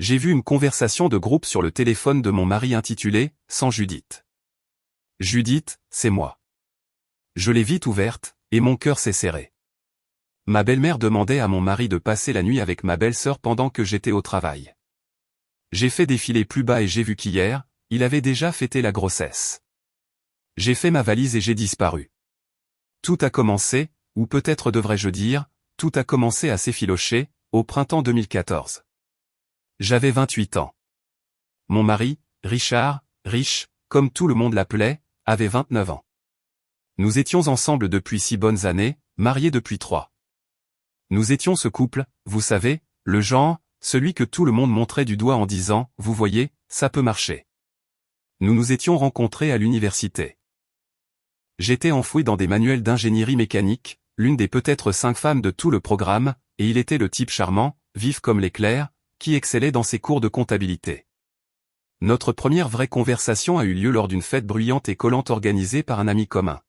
J'ai vu une conversation de groupe sur le téléphone de mon mari intitulée « Sans Judith ». Judith, c'est moi. Je l'ai vite ouverte, et mon cœur s'est serré. Ma belle-mère demandait à mon mari de passer la nuit avec ma belle-sœur pendant que j'étais au travail. J'ai fait défiler plus bas et j'ai vu qu'hier, il avait déjà fêté la grossesse. J'ai fait ma valise et j'ai disparu. Tout a commencé, ou peut-être devrais-je dire, tout a commencé à s'effilocher, au printemps 2014. J'avais 28 ans. Mon mari, Richard, Rich, comme tout le monde l'appelait, avait 29 ans. Nous étions ensemble depuis 6 bonnes années, mariés depuis 3. Nous étions ce couple, vous savez, le genre, celui que tout le monde montrait du doigt en disant « Vous voyez, ça peut marcher ». Nous nous étions rencontrés à l'université. J'étais enfoui dans des manuels d'ingénierie mécanique, l'une des peut-être 5 femmes de tout le programme, et il était le type charmant, vif comme l'éclair, qui excellait dans ses cours de comptabilité. Notre première vraie conversation a eu lieu lors d'une fête bruyante et collante organisée par un ami commun.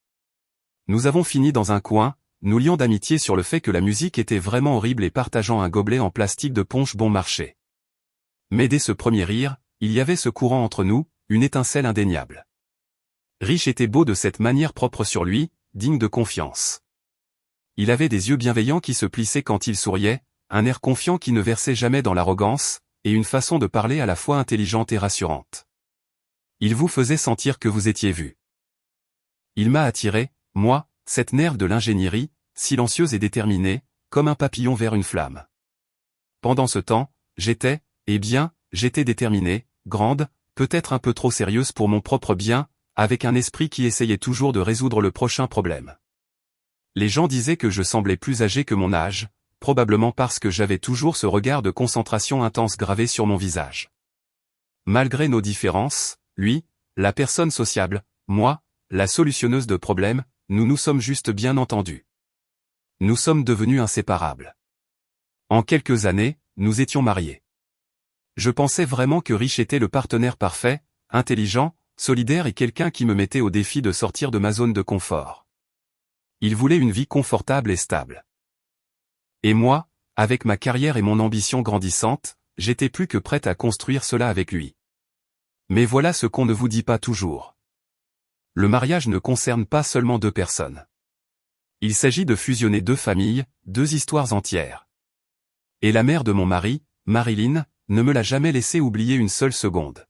Nous avons fini dans un coin, nous liant d'amitié sur le fait que la musique était vraiment horrible et partageant un gobelet en plastique de punch bon marché. Mais dès ce premier rire, il y avait ce courant entre nous, une étincelle indéniable. Rich était beau de cette manière propre sur lui, digne de confiance. Il avait des yeux bienveillants qui se plissaient quand il souriait, un air confiant qui ne versait jamais dans l'arrogance, et une façon de parler à la fois intelligente et rassurante. Il vous faisait sentir que vous étiez vu. Il m'a attiré, moi, cette nerve de l'ingénierie, silencieuse et déterminée, comme un papillon vers une flamme. Pendant ce temps, j'étais déterminée, grande, peut-être un peu trop sérieuse pour mon propre bien, avec un esprit qui essayait toujours de résoudre le prochain problème. Les gens disaient que je semblais plus âgé que mon âge, probablement parce que j'avais toujours ce regard de concentration intense gravé sur mon visage. Malgré nos différences, lui, la personne sociable, moi, la solutionneuse de problèmes, nous nous sommes juste bien entendus. Nous sommes devenus inséparables. En quelques années, nous étions mariés. Je pensais vraiment que Rich était le partenaire parfait, intelligent, solidaire et quelqu'un qui me mettait au défi de sortir de ma zone de confort. Il voulait une vie confortable et stable. Et moi, avec ma carrière et mon ambition grandissante, j'étais plus que prête à construire cela avec lui. Mais voilà ce qu'on ne vous dit pas toujours. Le mariage ne concerne pas seulement 2 personnes. Il s'agit de fusionner 2 familles, 2 histoires entières. Et la mère de mon mari, Marilyn, ne me l'a jamais laissé oublier une seule seconde.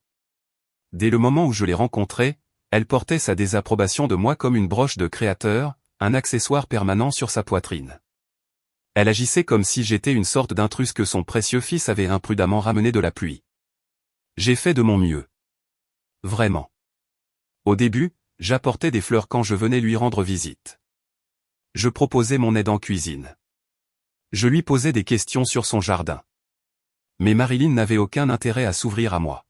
Dès le moment où je l'ai rencontrée, elle portait sa désapprobation de moi comme une broche de créateur, un accessoire permanent sur sa poitrine. Elle agissait comme si j'étais une sorte d'intrus que son précieux fils avait imprudemment ramené de la pluie. J'ai fait de mon mieux. Vraiment. Au début, j'apportais des fleurs quand je venais lui rendre visite. Je proposais mon aide en cuisine. Je lui posais des questions sur son jardin. Mais Marilyn n'avait aucun intérêt à s'ouvrir à moi.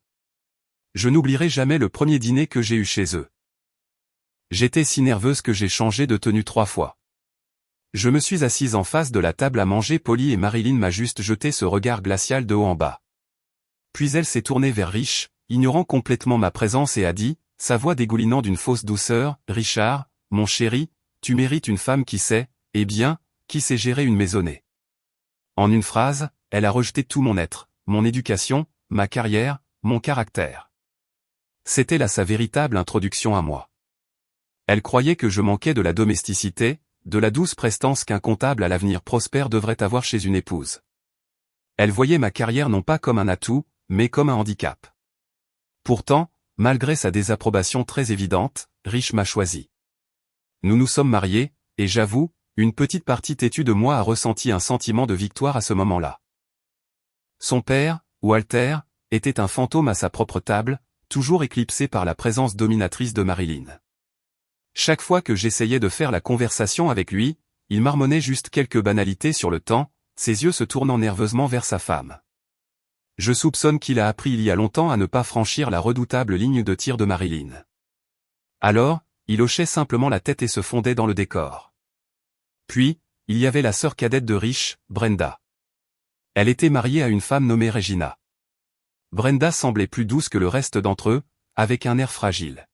Je n'oublierai jamais le premier dîner que j'ai eu chez eux. J'étais si nerveuse que j'ai changé de tenue 3 fois. Je me suis assise en face de la table à manger polie et Marilyn m'a juste jeté ce regard glacial de haut en bas. Puis elle s'est tournée vers Rich, ignorant complètement ma présence et a dit, sa voix dégoulinant d'une fausse douceur, « Richard, mon chéri, tu mérites une femme qui sait, qui sait gérer une maisonnée. » En une phrase, elle a rejeté tout mon être, mon éducation, ma carrière, mon caractère. C'était là sa véritable introduction à moi. Elle croyait que je manquais de la domesticité, de la douce prestance qu'un comptable à l'avenir prospère devrait avoir chez une épouse. Elle voyait ma carrière non pas comme un atout, mais comme un handicap. Pourtant, malgré sa désapprobation très évidente, Rich m'a choisi. Nous nous sommes mariés, et j'avoue, une petite partie têtue de moi a ressenti un sentiment de victoire à ce moment-là. Son père, Walter, était un fantôme à sa propre table, toujours éclipsé par la présence dominatrice de Marilyn. Chaque fois que j'essayais de faire la conversation avec lui, il marmonnait juste quelques banalités sur le temps, ses yeux se tournant nerveusement vers sa femme. Je soupçonne qu'il a appris il y a longtemps à ne pas franchir la redoutable ligne de tir de Marilyn. Alors, il hochait simplement la tête et se fondait dans le décor. Puis, il y avait la sœur cadette de Rich, Brenda. Elle était mariée à une femme nommée Regina. Brenda semblait plus douce que le reste d'entre eux, avec un air fragile.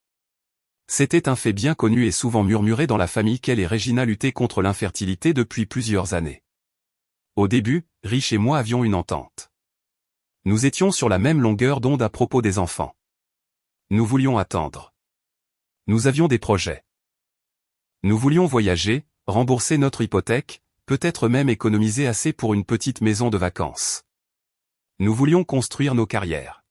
C'était un fait bien connu et souvent murmuré dans la famille qu'elle et Regina luttaient contre l'infertilité depuis plusieurs années. Au début, Rich et moi avions une entente. Nous étions sur la même longueur d'onde à propos des enfants. Nous voulions attendre. Nous avions des projets. Nous voulions voyager, rembourser notre hypothèque, peut-être même économiser assez pour une petite maison de vacances. Nous voulions construire nos carrières.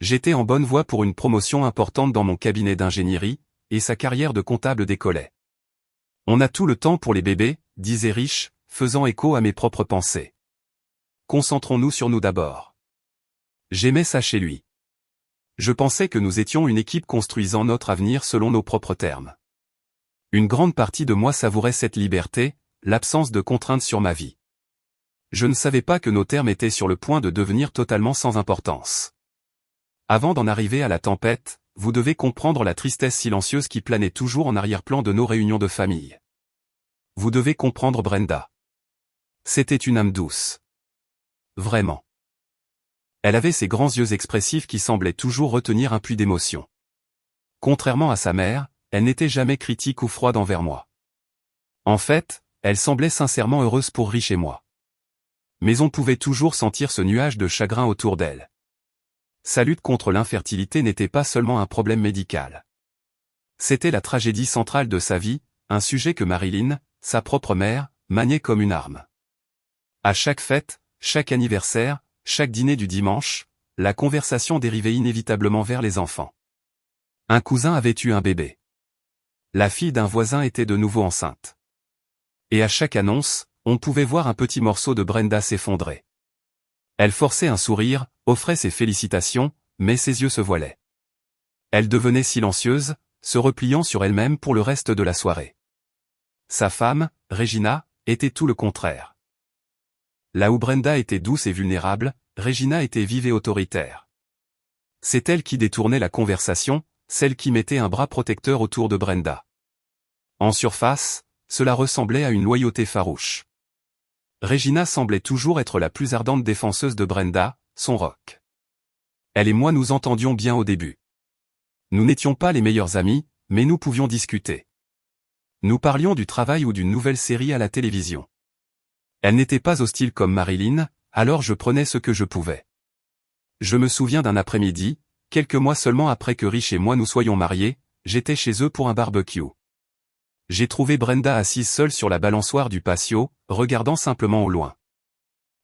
J'étais en bonne voie pour une promotion importante dans mon cabinet d'ingénierie, et sa carrière de comptable décollait. On a tout le temps pour les bébés, disait Rich, faisant écho à mes propres pensées. Concentrons-nous sur nous d'abord. J'aimais ça chez lui. Je pensais que nous étions une équipe construisant notre avenir selon nos propres termes. Une grande partie de moi savourait cette liberté, l'absence de contraintes sur ma vie. Je ne savais pas que nos termes étaient sur le point de devenir totalement sans importance. Avant d'en arriver à la tempête, vous devez comprendre la tristesse silencieuse qui planait toujours en arrière-plan de nos réunions de famille. Vous devez comprendre Brenda. C'était une âme douce. Vraiment. Elle avait ces grands yeux expressifs qui semblaient toujours retenir un puits d'émotion. Contrairement à sa mère, elle n'était jamais critique ou froide envers moi. En fait, elle semblait sincèrement heureuse pour Rich et moi. Mais on pouvait toujours sentir ce nuage de chagrin autour d'elle. Sa lutte contre l'infertilité n'était pas seulement un problème médical. C'était la tragédie centrale de sa vie, un sujet que Marilyn, sa propre mère, maniait comme une arme. À chaque fête, chaque anniversaire, chaque dîner du dimanche, la conversation dérivait inévitablement vers les enfants. Un cousin avait eu un bébé. La fille d'un voisin était de nouveau enceinte. Et à chaque annonce, on pouvait voir un petit morceau de Brenda s'effondrer. Elle forçait un sourire, offrait ses félicitations, mais ses yeux se voilaient. Elle devenait silencieuse, se repliant sur elle-même pour le reste de la soirée. Sa femme, Regina, était tout le contraire. Là où Brenda était douce et vulnérable, Regina était vive et autoritaire. C'est elle qui détournait la conversation, celle qui mettait un bras protecteur autour de Brenda. En surface, cela ressemblait à une loyauté farouche. Regina semblait toujours être la plus ardente défenseuse de Brenda, son roc. Elle et moi nous entendions bien au début. Nous n'étions pas les meilleurs amis, mais nous pouvions discuter. Nous parlions du travail ou d'une nouvelle série à la télévision. Elle n'était pas hostile comme Marilyn, alors je prenais ce que je pouvais. Je me souviens d'un après-midi, quelques mois seulement après que Rich et moi nous soyons mariés, j'étais chez eux pour un barbecue. J'ai trouvé Brenda assise seule sur la balançoire du patio, regardant simplement au loin.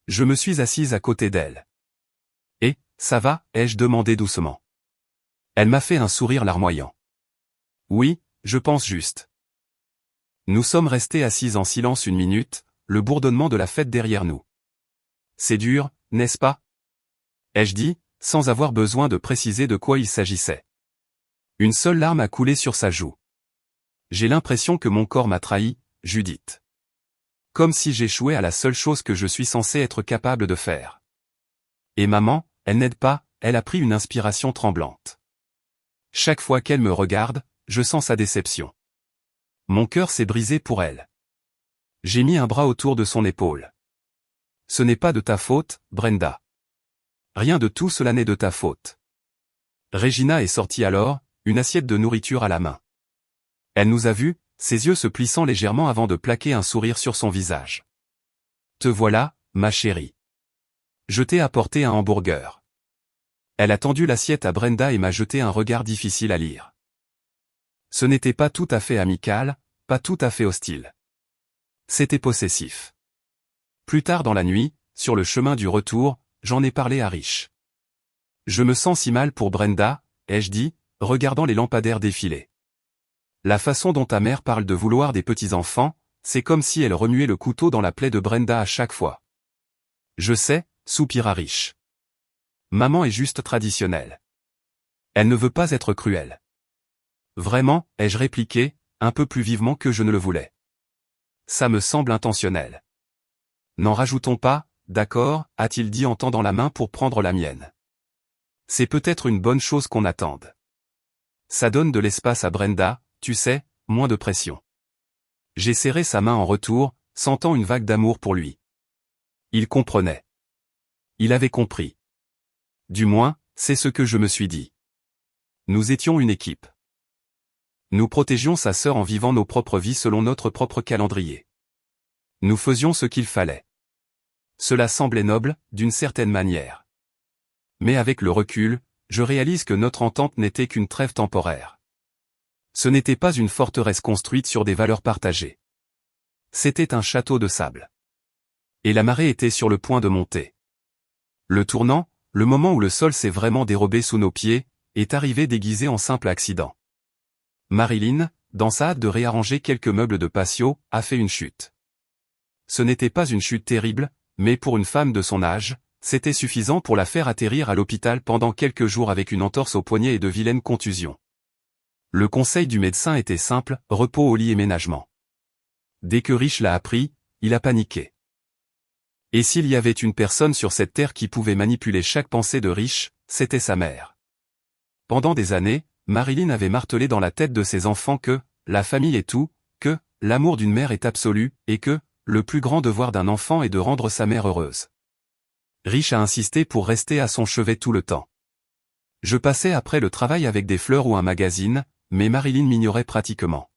Je me suis assise à côté d'elle. « Et, ça va ?» ai-je demandé doucement. Elle m'a fait un sourire larmoyant. « Oui, je pense juste. » Nous sommes restés assises en silence une minute, le bourdonnement de la fête derrière nous. « C'est dur, n'est-ce pas ?» ai-je dit, sans avoir besoin de préciser de quoi il s'agissait. Une seule larme a coulé sur sa joue. J'ai l'impression que mon corps m'a trahi, Judith. Comme si j'échouais à la seule chose que je suis censé être capable de faire. Et maman, elle n'aide pas, elle a pris une inspiration tremblante. Chaque fois qu'elle me regarde, je sens sa déception. Mon cœur s'est brisé pour elle. J'ai mis un bras autour de son épaule. Ce n'est pas de ta faute, Brenda. Rien de tout cela n'est de ta faute. Regina est sortie alors, une assiette de nourriture à la main. Elle nous a vus, ses yeux se plissant légèrement avant de plaquer un sourire sur son visage. « Te voilà, ma chérie. Je t'ai apporté un hamburger. » Elle a tendu l'assiette à Brenda et m'a jeté un regard difficile à lire. Ce n'était pas tout à fait amical, pas tout à fait hostile. C'était possessif. Plus tard dans la nuit, sur le chemin du retour, j'en ai parlé à Rich. « Je me sens si mal pour Brenda, » ai-je dit, regardant les lampadaires défiler. La façon dont ta mère parle de vouloir des petits-enfants, c'est comme si elle remuait le couteau dans la plaie de Brenda à chaque fois. Je sais, soupira Rich. Maman est juste traditionnelle. Elle ne veut pas être cruelle. Vraiment, ai-je répliqué, un peu plus vivement que je ne le voulais. Ça me semble intentionnel. N'en rajoutons pas, d'accord, a-t-il dit en tendant la main pour prendre la mienne. C'est peut-être une bonne chose qu'on attende. Ça donne de l'espace à Brenda, tu sais, moins de pression. J'ai serré sa main en retour, sentant une vague d'amour pour lui. Il comprenait. Il avait compris. Du moins, c'est ce que je me suis dit. Nous étions une équipe. Nous protégions sa sœur en vivant nos propres vies selon notre propre calendrier. Nous faisions ce qu'il fallait. Cela semblait noble, d'une certaine manière. Mais avec le recul, je réalise que notre entente n'était qu'une trêve temporaire. Ce n'était pas une forteresse construite sur des valeurs partagées. C'était un château de sable. Et la marée était sur le point de monter. Le tournant, le moment où le sol s'est vraiment dérobé sous nos pieds, est arrivé déguisé en simple accident. Marilyn, dans sa hâte de réarranger quelques meubles de patio, a fait une chute. Ce n'était pas une chute terrible, mais pour une femme de son âge, c'était suffisant pour la faire atterrir à l'hôpital pendant quelques jours avec une entorse au poignet et de vilaines contusions. Le conseil du médecin était simple, repos au lit et ménagement. Dès que Rich l'a appris, il a paniqué. Et s'il y avait une personne sur cette terre qui pouvait manipuler chaque pensée de Rich, c'était sa mère. Pendant des années, Marilyn avait martelé dans la tête de ses enfants que la famille est tout, que l'amour d'une mère est absolu, et que le plus grand devoir d'un enfant est de rendre sa mère heureuse. Rich a insisté pour rester à son chevet tout le temps. Je passais après le travail avec des fleurs ou un magazine, mais Marilyn m'ignorait pratiquement.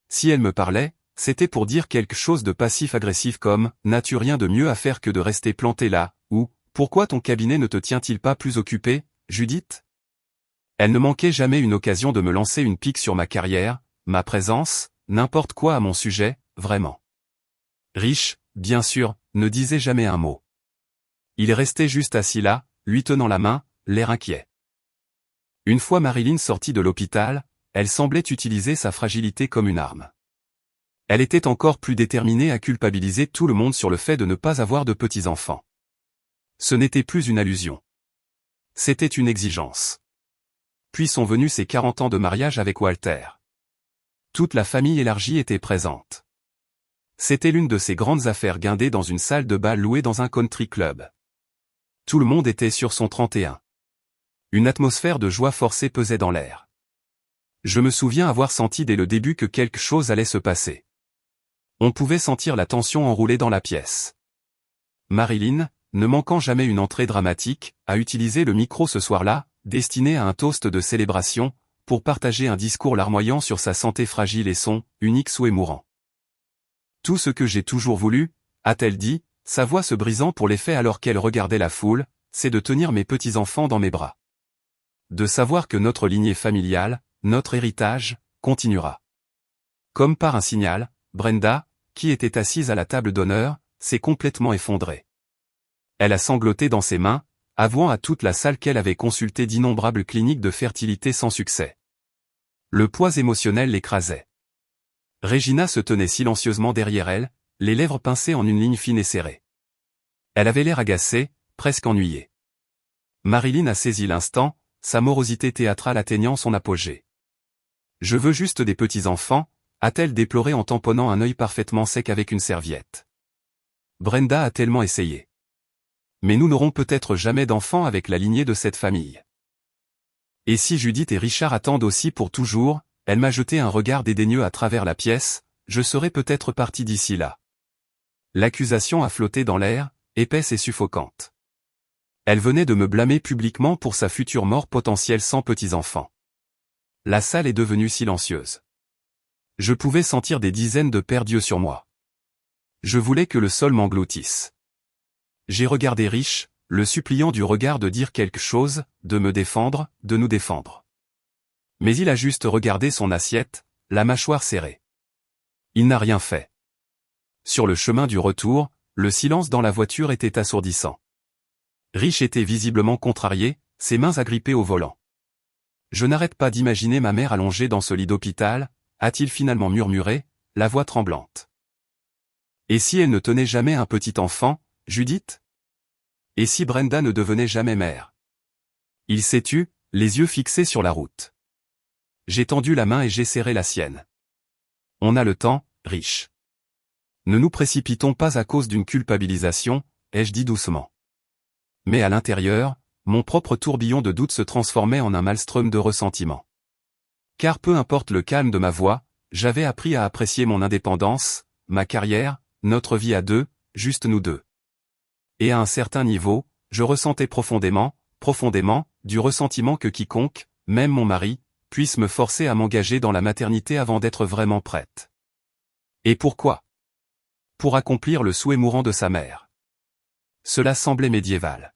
Si elle me parlait, c'était pour dire quelque chose de passif-agressif comme « N'as-tu rien de mieux à faire que de rester planté là ?» ou « Pourquoi ton cabinet ne te tient-il pas plus occupé, Judith ?» Elle ne manquait jamais une occasion de me lancer une pique sur ma carrière, ma présence, n'importe quoi à mon sujet, vraiment. Rich, bien sûr, ne disait jamais un mot. Il restait juste assis là, lui tenant la main, l'air inquiet. Une fois Marilyn sortie de l'hôpital, elle semblait utiliser sa fragilité comme une arme. Elle était encore plus déterminée à culpabiliser tout le monde sur le fait de ne pas avoir de petits-enfants. Ce n'était plus une allusion. C'était une exigence. Puis sont venus ses 40 ans de mariage avec Walter. Toute la famille élargie était présente. C'était l'une de ces grandes affaires guindées dans une salle de bal louée dans un country club. Tout le monde était sur son 31. Une atmosphère de joie forcée pesait dans l'air. Je me souviens avoir senti dès le début que quelque chose allait se passer. On pouvait sentir la tension enrouler dans la pièce. Marilyn, ne manquant jamais une entrée dramatique, a utilisé le micro ce soir-là, destiné à un toast de célébration, pour partager un discours larmoyant sur sa santé fragile et son unique souhait mourant. Tout ce que j'ai toujours voulu, a-t-elle dit, sa voix se brisant pour l'effet alors qu'elle regardait la foule, c'est de tenir mes petits-enfants dans mes bras. De savoir que notre lignée familiale, notre héritage, continuera. Comme par un signal, Brenda, qui était assise à la table d'honneur, s'est complètement effondrée. Elle a sangloté dans ses mains, avouant à toute la salle qu'elle avait consulté d'innombrables cliniques de fertilité sans succès. Le poids émotionnel l'écrasait. Regina se tenait silencieusement derrière elle, les lèvres pincées en une ligne fine et serrée. Elle avait l'air agacée, presque ennuyée. Marilyn a saisi l'instant, sa morosité théâtrale atteignant son apogée. « Je veux juste des petits-enfants », a-t-elle déploré en tamponnant un œil parfaitement sec avec une serviette. Brenda a tellement essayé. Mais nous n'aurons peut-être jamais d'enfants avec la lignée de cette famille. Et si Judith et Richard attendent aussi pour toujours, elle m'a jeté un regard dédaigneux à travers la pièce, je serais peut-être parti d'ici là. L'accusation a flotté dans l'air, épaisse et suffocante. Elle venait de me blâmer publiquement pour sa future mort potentielle sans petits-enfants. La salle est devenue silencieuse. Je pouvais sentir des dizaines de paires d'yeux sur moi. Je voulais que le sol m'engloutisse. J'ai regardé Rich, le suppliant du regard de dire quelque chose, de me défendre, de nous défendre. Mais il a juste regardé son assiette, la mâchoire serrée. Il n'a rien fait. Sur le chemin du retour, le silence dans la voiture était assourdissant. Rich était visiblement contrarié, ses mains agrippées au volant. Je n'arrête pas d'imaginer ma mère allongée dans ce lit d'hôpital, a-t-il finalement murmuré, la voix tremblante. Et si elle ne tenait jamais un petit enfant, Judith? Et si Brenda ne devenait jamais mère? Il s'est tu, les yeux fixés sur la route. J'ai tendu la main et j'ai serré la sienne. On a le temps, Rich. Ne nous précipitons pas à cause d'une culpabilisation, ai-je dit doucement. Mais à l'intérieur, mon propre tourbillon de doute se transformait en un maelstrom de ressentiment. Car peu importe le calme de ma voix, j'avais appris à apprécier mon indépendance, ma carrière, notre vie à deux, juste nous deux. Et à un certain niveau, je ressentais profondément, du ressentiment que quiconque, même mon mari, puisse me forcer à m'engager dans la maternité avant d'être vraiment prête. Et pourquoi? Pour accomplir le souhait mourant de sa mère. Cela semblait médiéval.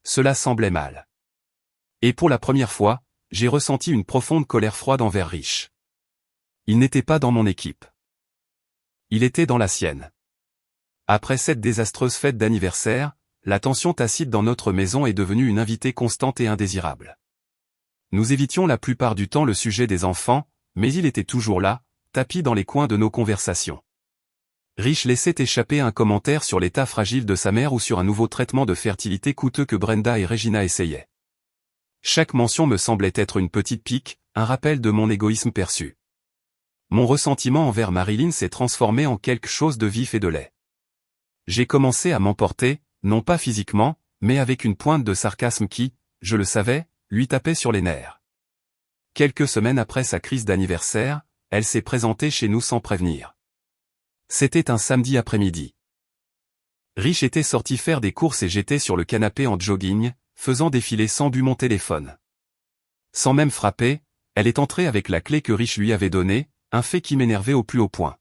Cela semblait mal. Et pour la première fois, j'ai ressenti une profonde colère froide envers Rich. Il n'était pas dans mon équipe. Il était dans la sienne. Après cette désastreuse fête d'anniversaire, la tension tacite dans notre maison est devenue une invitée constante et indésirable. Nous évitions la plupart du temps le sujet des enfants, mais il était toujours là, tapi dans les coins de nos conversations. Rich laissait échapper un commentaire sur l'état fragile de sa mère ou sur un nouveau traitement de fertilité coûteux que Brenda et Regina essayaient. Chaque mention me semblait être une petite pique, un rappel de mon égoïsme perçu. Mon ressentiment envers Marilyn s'est transformé en quelque chose de vif et de laid. J'ai commencé à m'emporter, non pas physiquement, mais avec une pointe de sarcasme qui, je le savais, lui tapait sur les nerfs. Quelques semaines après sa crise d'anniversaire, elle s'est présentée chez nous sans prévenir. C'était un samedi après-midi. Rich était sorti faire des courses et j'étais sur le canapé en jogging, faisant défiler sans but mon téléphone. Sans même frapper, elle est entrée avec la clé que Rich lui avait donnée, un fait qui m'énervait au plus haut point.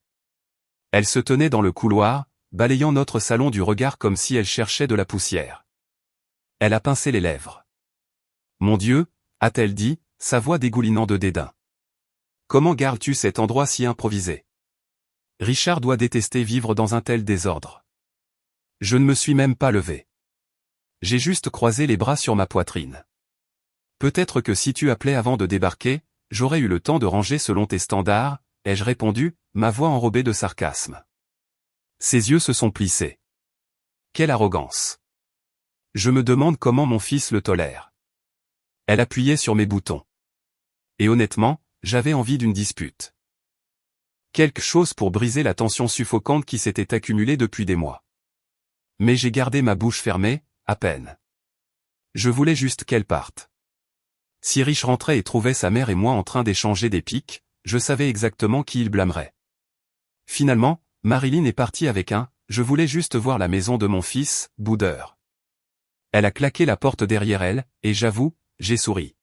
Elle se tenait dans le couloir, balayant notre salon du regard comme si elle cherchait de la poussière. Elle a pincé les lèvres. « Mon Dieu » a-t-elle dit, sa voix dégoulinant de dédain. « Comment gardes-tu cet endroit si improvisé ? Richard doit détester vivre dans un tel désordre. » Je ne me suis même pas levé. J'ai juste croisé les bras sur ma poitrine. Peut-être que si tu appelais avant de débarquer, j'aurais eu le temps de ranger selon tes standards, ai-je répondu, ma voix enrobée de sarcasme. Ses yeux se sont plissés. Quelle arrogance. Je me demande comment mon fils le tolère. Elle appuyait sur mes boutons. Et honnêtement, j'avais envie d'une dispute. Quelque chose pour briser la tension suffocante qui s'était accumulée depuis des mois. Mais j'ai gardé ma bouche fermée, à peine. Je voulais juste qu'elle parte. Si Rich rentrait et trouvait sa mère et moi en train d'échanger des piques, je savais exactement qui il blâmerait. Finalement, Marilyn est partie avec un « je voulais juste voir la maison de mon fils » boudeur. Elle a claqué la porte derrière elle, et j'avoue, j'ai souri.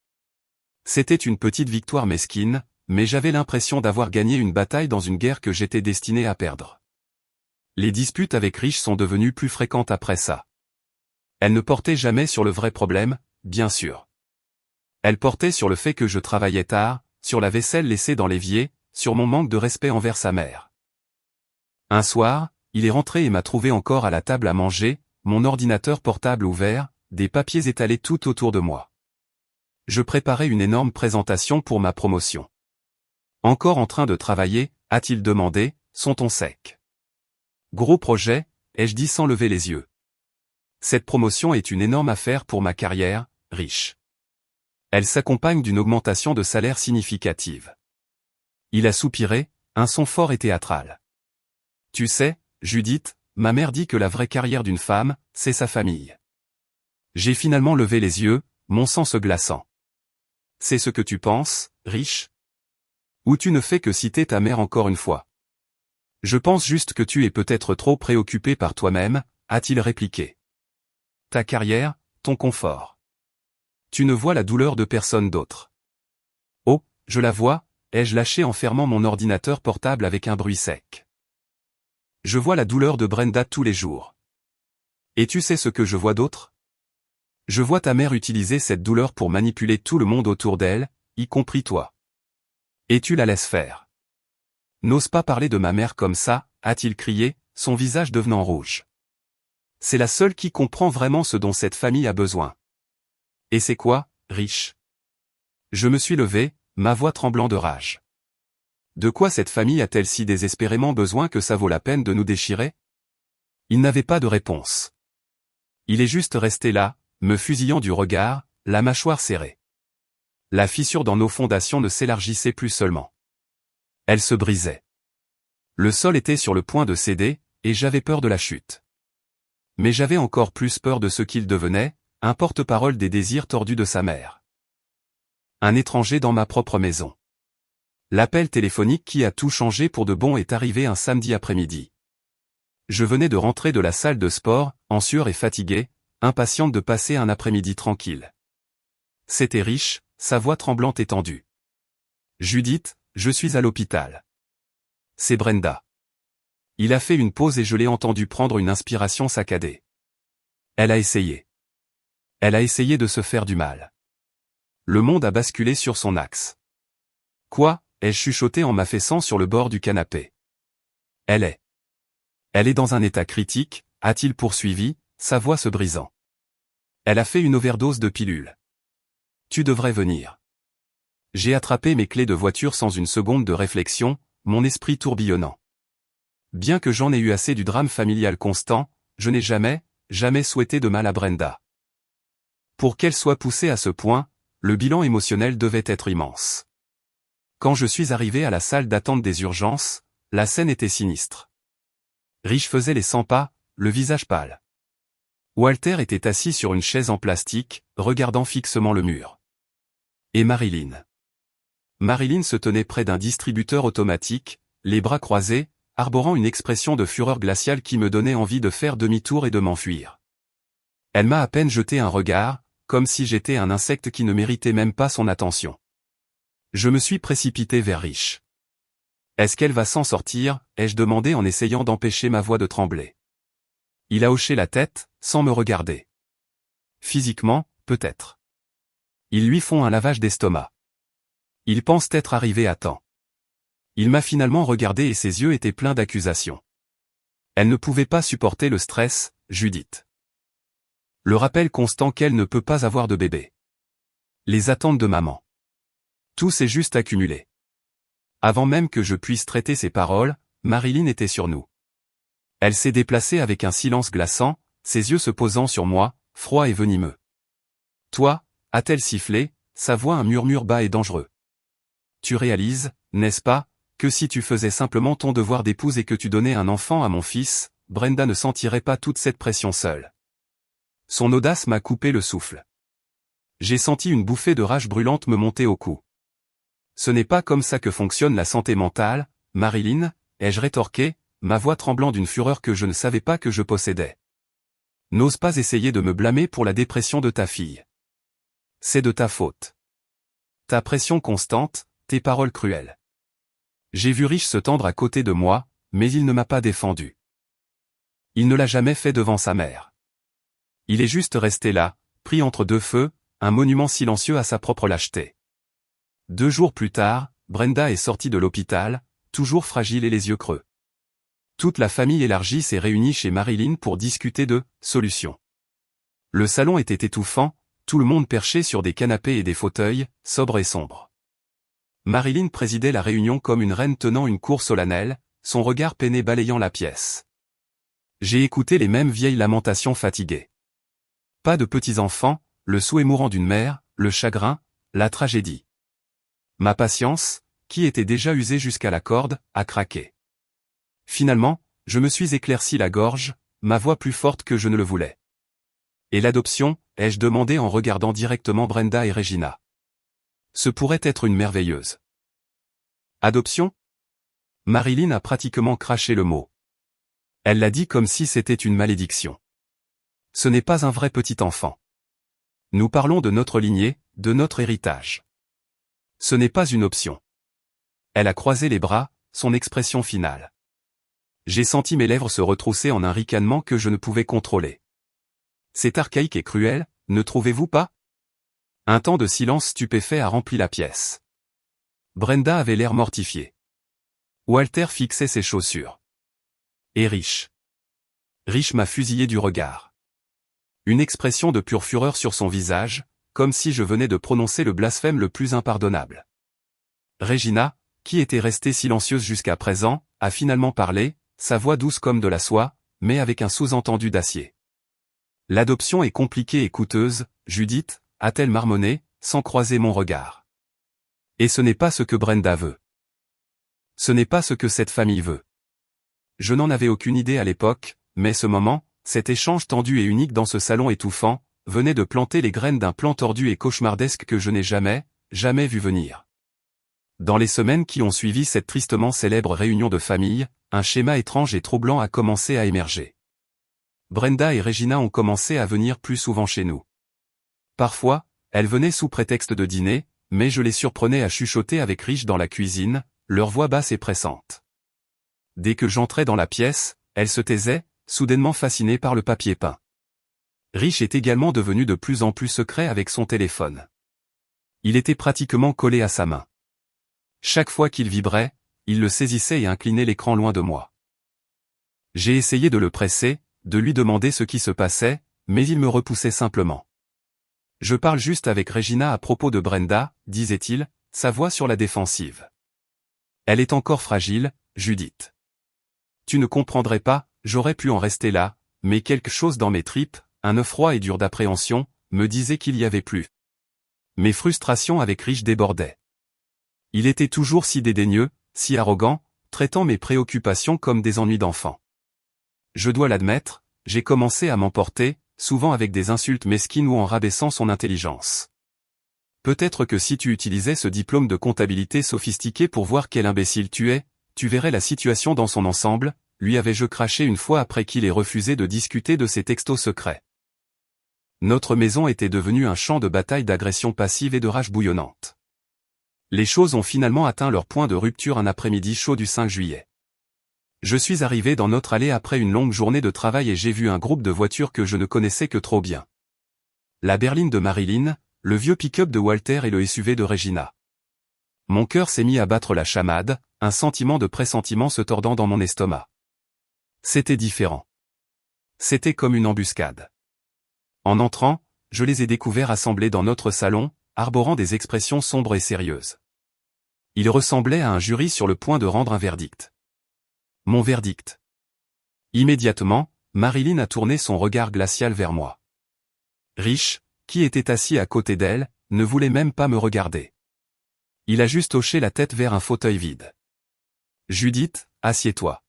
C'était une petite victoire mesquine, mais j'avais l'impression d'avoir gagné une bataille dans une guerre que j'étais destiné à perdre. Les disputes avec Rich sont devenues plus fréquentes après ça. Elle ne portait jamais sur le vrai problème, bien sûr. Elle portait sur le fait que je travaillais tard, sur la vaisselle laissée dans l'évier, sur mon manque de respect envers sa mère. Un soir, il est rentré et m'a trouvé encore à la table à manger, mon ordinateur portable ouvert, des papiers étalés tout autour de moi. Je préparais une énorme présentation pour ma promotion. Encore en train de travailler, a-t-il demandé, son ton sec. Gros projet, ai-je dit sans lever les yeux. Cette promotion est une énorme affaire pour ma carrière, Rich. Elle s'accompagne d'une augmentation de salaire significative. Il a soupiré, un son fort et théâtral. Tu sais, Judith, ma mère dit que la vraie carrière d'une femme, c'est sa famille. J'ai finalement levé les yeux, mon sang se glaçant. C'est ce que tu penses, Rich? Ou tu ne fais que citer ta mère encore une fois? Je pense juste que tu es peut-être trop préoccupé par toi-même, a-t-il répliqué. Ta carrière, ton confort. Tu ne vois la douleur de personne d'autre. Oh, je la vois, ai-je lâché en fermant mon ordinateur portable avec un bruit sec. Je vois la douleur de Brenda tous les jours. Et tu sais ce que je vois d'autre? Je vois ta mère utiliser cette douleur pour manipuler tout le monde autour d'elle, y compris toi. Et tu la laisses faire. N'ose pas parler de ma mère comme ça, a-t-il crié, son visage devenant rouge. C'est la seule qui comprend vraiment ce dont cette famille a besoin. Et c'est quoi, Rich? Je me suis levé, ma voix tremblant de rage. De quoi cette famille a-t-elle si désespérément besoin que ça vaut la peine de nous déchirer? Il n'avait pas de réponse. Il est juste resté là, me fusillant du regard, la mâchoire serrée. La fissure dans nos fondations ne s'élargissait plus seulement. Elle se brisait. Le sol était sur le point de céder, et j'avais peur de la chute. Mais j'avais encore plus peur de ce qu'il devenait, un porte-parole des désirs tordus de sa mère. Un étranger dans ma propre maison. L'appel téléphonique qui a tout changé pour de bon est arrivé un samedi après-midi. Je venais de rentrer de la salle de sport, en sueur et fatigué, impatiente de passer un après-midi tranquille. C'était Rich, sa voix tremblante et tendue. Judith, je suis à l'hôpital. C'est Brenda. Il a fait une pause et je l'ai entendu prendre une inspiration saccadée. Elle a essayé. Elle a essayé de se faire du mal. Le monde a basculé sur son axe. Quoi, ai-je chuchoté en m'affaissant sur le bord du canapé. Elle est dans un état critique, a-t-il poursuivi, sa voix se brisant. Elle a fait une overdose de pilules. Tu devrais venir. J'ai attrapé mes clés de voiture sans une seconde de réflexion, mon esprit tourbillonnant. Bien que j'en ai eu assez du drame familial constant, je n'ai jamais souhaité de mal à Brenda. Pour qu'elle soit poussée à ce point, le bilan émotionnel devait être immense. Quand je suis arrivé à la salle d'attente des urgences, la scène était sinistre. Rich faisait les 100 pas, le visage pâle. Walter était assis sur une chaise en plastique, regardant fixement le mur. Et Marilyn. Marilyn se tenait près d'un distributeur automatique, les bras croisés, arborant une expression de fureur glaciale qui me donnait envie de faire demi-tour et de m'enfuir. Elle m'a à peine jeté un regard, comme si j'étais un insecte qui ne méritait même pas son attention. Je me suis précipité vers Rich. Est-ce qu'elle va s'en sortir, ai-je demandé en essayant d'empêcher ma voix de trembler. Il a hoché la tête, sans me regarder. Physiquement, peut-être. Ils lui font un lavage d'estomac. Ils pensent être arrivés à temps. Il m'a finalement regardé et ses yeux étaient pleins d'accusations. Elle ne pouvait pas supporter le stress, Judith. Le rappel constant qu'elle ne peut pas avoir de bébé. Les attentes de maman. Tout s'est juste accumulé. Avant même que je puisse traiter ses paroles, Marilyn était sur nous. Elle s'est déplacée avec un silence glaçant, ses yeux se posant sur moi, froid et venimeux. Toi, a-t-elle sifflé, sa voix un murmure bas et dangereux. Tu réalises, n'est-ce pas, que si tu faisais simplement ton devoir d'épouse et que tu donnais un enfant à mon fils, Brenda ne sentirait pas toute cette pression seule. Son audace m'a coupé le souffle. J'ai senti une bouffée de rage brûlante me monter au cou. Ce n'est pas comme ça que fonctionne la santé mentale, Marilyn, ai-je rétorqué, ma voix tremblant d'une fureur que je ne savais pas que je possédais. N'ose pas essayer de me blâmer pour la dépression de ta fille. C'est de ta faute. Ta pression constante, tes paroles cruelles. J'ai vu Rich se tendre à côté de moi, mais il ne m'a pas défendu. Il ne l'a jamais fait devant sa mère. Il est juste resté là, pris entre deux feux, un monument silencieux à sa propre lâcheté. 2 jours plus tard, Brenda est sortie de l'hôpital, toujours fragile et les yeux creux. Toute la famille élargie s'est réunie chez Marilyn pour discuter de solutions. Le salon était étouffant, tout le monde perché sur des canapés et des fauteuils, sobres et sombres. Marilyn présidait la réunion comme une reine tenant une cour solennelle, son regard peiné balayant la pièce. J'ai écouté les mêmes vieilles lamentations fatiguées. Pas de petits-enfants, le souhait mourant d'une mère, le chagrin, la tragédie. Ma patience, qui était déjà usée jusqu'à la corde, a craqué. Finalement, je me suis éclairci la gorge, ma voix plus forte que je ne le voulais. Et l'adoption, ai-je demandé en regardant directement Brenda et Regina. Ce pourrait être une merveilleuse. Adoption? Marilyn a pratiquement craché le mot. Elle l'a dit comme si c'était une malédiction. Ce n'est pas un vrai petit enfant. Nous parlons de notre lignée, de notre héritage. Ce n'est pas une option. Elle a croisé les bras, son expression finale. J'ai senti mes lèvres se retrousser en un ricanement que je ne pouvais contrôler. C'est archaïque et cruel, ne trouvez-vous pas? Un temps de silence stupéfait a rempli la pièce. Brenda avait l'air mortifiée. Walter fixait ses chaussures. Et Rich. Rich m'a fusillé du regard. Une expression de pure fureur sur son visage, comme si je venais de prononcer le blasphème le plus impardonnable. Regina, qui était restée silencieuse jusqu'à présent, a finalement parlé, sa voix douce comme de la soie, mais avec un sous-entendu d'acier. L'adoption est compliquée et coûteuse, Judith, a-t-elle marmonné, sans croiser mon regard. Et ce n'est pas ce que Brenda veut. Ce n'est pas ce que cette famille veut. Je n'en avais aucune idée à l'époque, mais ce moment, cet échange tendu et unique dans ce salon étouffant, venait de planter les graines d'un plan tordu et cauchemardesque que je n'ai jamais vu venir. Dans les semaines qui ont suivi cette tristement célèbre réunion de famille, un schéma étrange et troublant a commencé à émerger. Brenda et Regina ont commencé à venir plus souvent chez nous. Parfois, elles venaient sous prétexte de dîner, mais je les surprenais à chuchoter avec Rich dans la cuisine, leur voix basse et pressante. Dès que j'entrais dans la pièce, elles se taisaient, soudainement fascinées par le papier peint. Rich est également devenu de plus en plus secret avec son téléphone. Il était pratiquement collé à sa main. Chaque fois qu'il vibrait, il le saisissait et inclinait l'écran loin de moi. J'ai essayé de le presser, de lui demander ce qui se passait, mais il me repoussait simplement. Je parle juste avec Regina à propos de Brenda, disait-il, sa voix sur la défensive. Elle est encore fragile, Judith. Tu ne comprendrais pas, j'aurais pu en rester là, mais quelque chose dans mes tripes, un œuf froid et dur d'appréhension, me disait qu'il y avait plus. Mes frustrations avec Rich débordaient. Il était toujours si dédaigneux, si arrogant, traitant mes préoccupations comme des ennuis d'enfant. Je dois l'admettre, j'ai commencé à m'emporter, souvent avec des insultes mesquines ou en rabaissant son intelligence. Peut-être que si tu utilisais ce diplôme de comptabilité sophistiqué pour voir quel imbécile tu es, tu verrais la situation dans son ensemble, lui avais-je craché une fois après qu'il ait refusé de discuter de ses textos secrets. Notre maison était devenue un champ de bataille d'agression passive et de rage bouillonnante. Les choses ont finalement atteint leur point de rupture un après-midi chaud du 5 juillet. Je suis arrivé dans notre allée après une longue journée de travail et j'ai vu un groupe de voitures que je ne connaissais que trop bien. La berline de Marilyn, le vieux pick-up de Walter et le SUV de Regina. Mon cœur s'est mis à battre la chamade, un sentiment de pressentiment se tordant dans mon estomac. C'était différent. C'était comme une embuscade. En entrant, je les ai découverts assemblés dans notre salon, arborant des expressions sombres et sérieuses. Ils ressemblaient à un jury sur le point de rendre un verdict. Mon verdict. Immédiatement, Marilyn a tourné son regard glacial vers moi. Rich, qui était assis à côté d'elle, ne voulait même pas me regarder. Il a juste hoché la tête vers un fauteuil vide. Judith, assieds-toi.